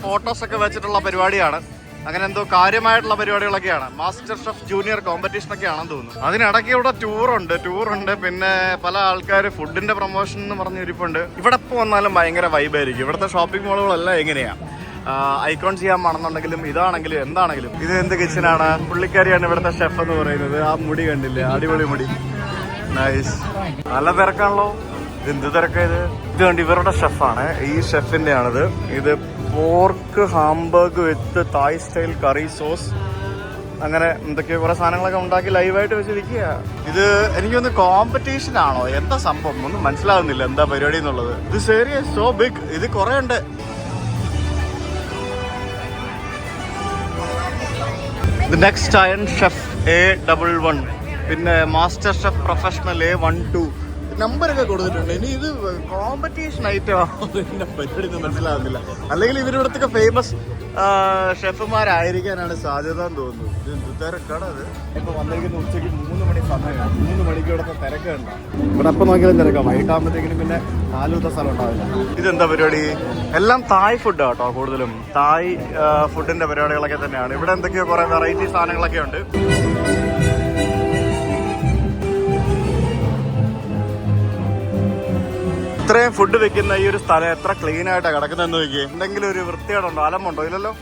ഫോട്ടോസൊക്കെ വെച്ചിട്ടുള്ള പരിപാടിയാണ്. അങ്ങനെ എന്തോ കാര്യമായിട്ടുള്ള പരിപാടികളൊക്കെയാണ്. മാസ്റ്റർ ഷെഫ് ജൂനിയർ കോമ്പറ്റീഷനൊക്കെ ആണെന്ന് തോന്നുന്നു. അതിനിടയ്ക്ക് ഇവിടെ ടൂറുണ്ട്. പിന്നെ പല ആൾക്കാർ ഫുഡിന്റെ പ്രൊമോഷൻ എന്ന് പറഞ്ഞിരിപ്പുണ്ട്. ഇവിടെ ഇപ്പോൾ വന്നാലും ഭയങ്കര വൈബായിരിക്കും. ഇവിടുത്തെ ഷോപ്പിംഗ് മോളുകളെല്ലാം എങ്ങനെയാണ്, ഐക്കോൺ ചെയ്യാൻ ആണെന്നുണ്ടെങ്കിലും ഇതാണെങ്കിലും എന്താണെങ്കിലും. ഇത് എന്ത് കിച്ചനാണ്, പുള്ളിക്കാരിയാണ് ഇവിടുത്തെ ഷെഫ് എന്ന് പറയുന്നത്. ആ മുടി കണ്ടില്ലേ, അടിപൊളി മുടി, നൈസ്. നല്ല തിരക്കാണല്ലോ. എന്ത് തിരക്കായത്. ഇത് കണ്ട് ഇവരുടെ ഷെഫാണ്, ഈ ഷെഫിന്റെ ആണിത്. ഇത് പോർക്ക് ഹാംബർഗ് വിത്ത് തായ് സ്റ്റൈൽ കറി സോസ്, അങ്ങനെ എന്തൊക്കെയോ കുറെ സാധനങ്ങളൊക്കെ ഉണ്ടാക്കി ലൈവായിട്ട് വെച്ചിരിക്കുക. ഇത് എനിക്കൊന്ന് കോമ്പറ്റീഷൻ ആണോ എന്താ സംഭവം ഒന്നും മനസ്സിലാകുന്നില്ല, എന്താ പരിപാടി എന്നുള്ളത്. This area so big. ഇത് കുറെ ഉണ്ട്. നെക്സ്റ്റ് അയൺ ഷെഫ് A11, പിന്നെ മാസ്റ്റർ ഷെഫ് പ്രൊഫഷണൽ A12 നമ്പറൊക്കെ കൊടുത്തിട്ടുണ്ട്. ഇനി ഇത് കോമ്പറ്റീഷൻ ഐറ്റമാണോ ഇതിന്റെ പരിപാടി മനസ്സിലാകുന്നില്ല. അല്ലെങ്കിൽ ഇവരിവിടത്തൊക്കെ ഫേമസ് ഷെഫുമാരായിരിക്കാനാണ് സാധ്യത എന്ന് തോന്നുന്നു. ഇത് എന്ത് തിരക്കാണ് അത്. ഇപ്പൊ വന്നിരിക്കുന്ന ഉച്ചയ്ക്ക് 3 മണി സമയമാണ്. 3 മണിക്ക് ഇവിടുത്തെ തിരക്ക് ഉണ്ടാവും. ഇവിടെ എപ്പോൾ നോക്കിയാലും തിരക്കാം. വൈകിട്ടാകുമ്പോഴത്തേക്കിനും പിന്നെ കാലൂത്ത സ്ഥലം ഉണ്ടാവില്ല. ഇതെന്താ പരിപാടി? എല്ലാം തായ് ഫുഡ് കേട്ടോ, കൂടുതലും തായ് ഫുഡിന്റെ പരിപാടികളൊക്കെ തന്നെയാണ്. ഇവിടെ എന്തൊക്കെയോ കുറെ വെറൈറ്റി സാധനങ്ങളൊക്കെ ഉണ്ട്. ഇത്രയും ഫുഡ് വെക്കുന്ന ഈ ഒരു സ്ഥലം എത്ര ക്ലീൻ ആയിട്ടാണ് കിടക്കുന്നതെന്ന് നോക്കിയേ. എന്തെങ്കിലും ഒരു വൃത്തികേടുണ്ടോ, അലമ്പുണ്ടോ? ഇല്ലല്ലോ.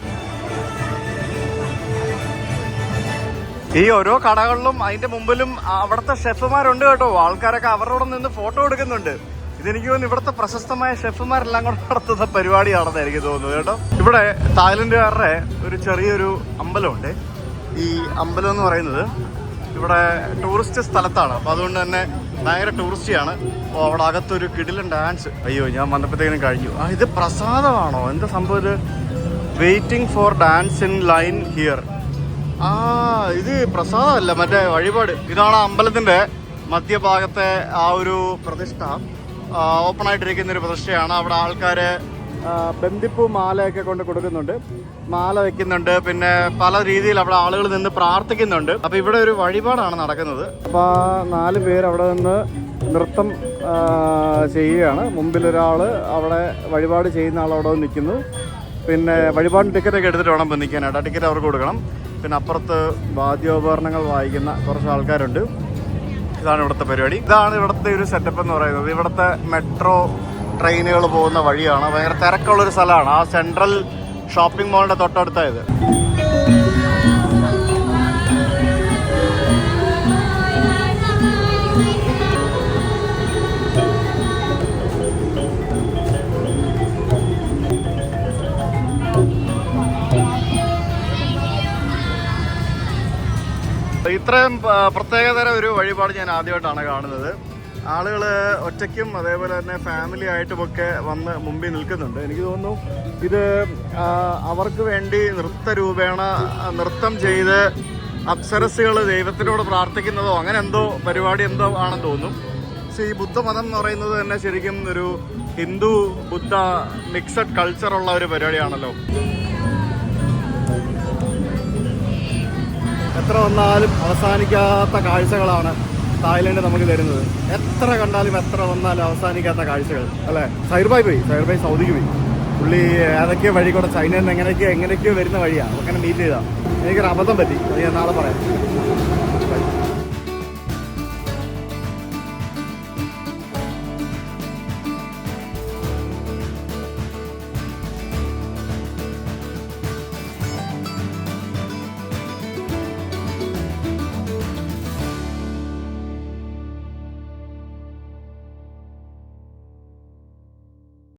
ഈ ഓരോ കടകളിലും അതിന്റെ മുമ്പിലും അവിടുത്തെ ഷെഫുമാരുണ്ട് കേട്ടോ. ആൾക്കാരൊക്കെ അവരോട് നിന്ന് ഫോട്ടോ എടുക്കുന്നുണ്ട്. ഇതെനിക്ക് തോന്നുന്നു ഇവിടുത്തെ പ്രശസ്തമായ ഷെഫുമാരെല്ലാം കൂടെ നടത്തുന്ന പരിപാടിയാണെന്ന് എനിക്ക് തോന്നുന്നു കേട്ടോ. ഇവിടെ തായ്ലൻഡുകാരുടെ ഒരു ചെറിയൊരു അമ്പലമുണ്ട്. ഈ അമ്പലം എന്ന് പറയുന്നത് ഇവിടെ ടൂറിസ്റ്റ് സ്ഥലത്താണ്. അപ്പോൾ അതുകൊണ്ട് തന്നെ ഭയങ്കര ടൂറിസ്റ്റിയാണ്. അപ്പോൾ അവിടെ അകത്തൊരു കിടിലൻ ഡാൻസ്. അയ്യോ, ഞാൻ വന്നപ്പോഴത്തേക്കിനും കഴിഞ്ഞു. ഇത് പ്രസാദമാണോ? എന്താ സംഭവം ഇത്? Waiting for dance in line here. ഇത് പ്രസാദമല്ല, മറ്റേ വഴിപാട്. ഇതാണ് അമ്പലത്തിൻ്റെ മധ്യഭാഗത്തെ ആ ഒരു പ്രതിഷ്ഠ. ഓപ്പൺ ആയിട്ടിരിക്കുന്ന ഒരു പ്രതിഷ്ഠയാണ്. അവിടെ ആൾക്കാർ ബന്ദിപ്പൂ മാലയൊക്കെ കൊണ്ട് കൊടുക്കുന്നുണ്ട്, മാല വെക്കുന്നുണ്ട്, പിന്നെ പല രീതിയിൽ അവിടെ ആളുകൾ നിന്ന് പ്രാർത്ഥിക്കുന്നുണ്ട്. അപ്പോൾ ഇവിടെ ഒരു വഴിപാടാണ് നടക്കുന്നത്. അപ്പോൾ 4 പേര് അവിടെ നിന്ന് നൃത്തം ചെയ്യുകയാണ്. മുമ്പിലൊരാൾ അവിടെ വഴിപാട് ചെയ്യുന്ന ആൾ അവിടെ നിൽക്കുന്നു. പിന്നെ വഴിപാടിന് ടിക്കറ്റൊക്കെ എടുത്തിട്ട് വേണം നിൽക്കാനായിട്ട്. ആ ടിക്കറ്റ് അവർക്ക് കൊടുക്കണം. പിന്നെ അപ്പുറത്ത് വാദ്യോപകരണങ്ങൾ വായിക്കുന്ന കുറച്ച് ആൾക്കാരുണ്ട്. ഇതാണ് ഇവിടുത്തെ പരിപാടി. ഇതാണ് ഇവിടുത്തെ ഒരു സെറ്റപ്പ് എന്ന് പറയുന്നത്. ഇവിടുത്തെ മെട്രോ ട്രെയിനുകൾ പോകുന്ന വഴിയാണ്. ഭയങ്കര തിരക്കുള്ളൊരു സ്ഥലമാണ്. ആ സെൻട്രൽ ഷോപ്പിംഗ് മോളിൻ്റെ തൊട്ടടുത്തായത്. ഇത്രയും പ്രത്യേകതര ഒരു വഴിപാട് ഞാൻ ആദ്യമായിട്ടാണ് കാണുന്നത്. ആളുകൾ ഒറ്റയ്ക്കും അതേപോലെ തന്നെ ഫാമിലി ആയിട്ടുമൊക്കെ വന്ന് മുമ്പിൽ നിൽക്കുന്നുണ്ട്. എനിക്ക് തോന്നുന്നു ഇത് അവർക്ക് വേണ്ടി നൃത്തരൂപേണ നൃത്തം ചെയ്ത് അപ്സരസുകൾ ദൈവത്തിനോട് പ്രാർത്ഥിക്കുന്നതോ അങ്ങനെ എന്തോ പരിപാടി എന്തോ ആണെന്ന് തോന്നുന്നു. പക്ഷേ ഈ ബുദ്ധമതം എന്ന് പറയുന്നത് തന്നെ ശരിക്കും ഒരു ഹിന്ദു ബുദ്ധ മിക്സഡ് കൾച്ചറുള്ള ഒരു പരിപാടിയാണല്ലോ. എത്ര വന്നാലും അവസാനിക്കാത്ത കാഴ്ചകളാണ് തായ്ലൻഡ് നമുക്ക് തരുന്നത്. എത്ര കണ്ടാലും എത്ര വന്നാലും അവസാനിക്കാത്ത കാഴ്ചകൾ അല്ലേ. സൈർബായ് പോയി സൗദിക്ക് പോയി. പുള്ളി ഏതൊക്കെയോ വഴി കൂടെ ചൈനയിൽ നിന്ന് എങ്ങനെയൊക്കെയോ വരുന്ന വഴിയാണ്. അങ്ങനെ മീറ്റ് ചെയ്താൽ എനിക്കൊരു അബദ്ധം പറ്റി. അത് ഞാൻ നാളെ പറയാം.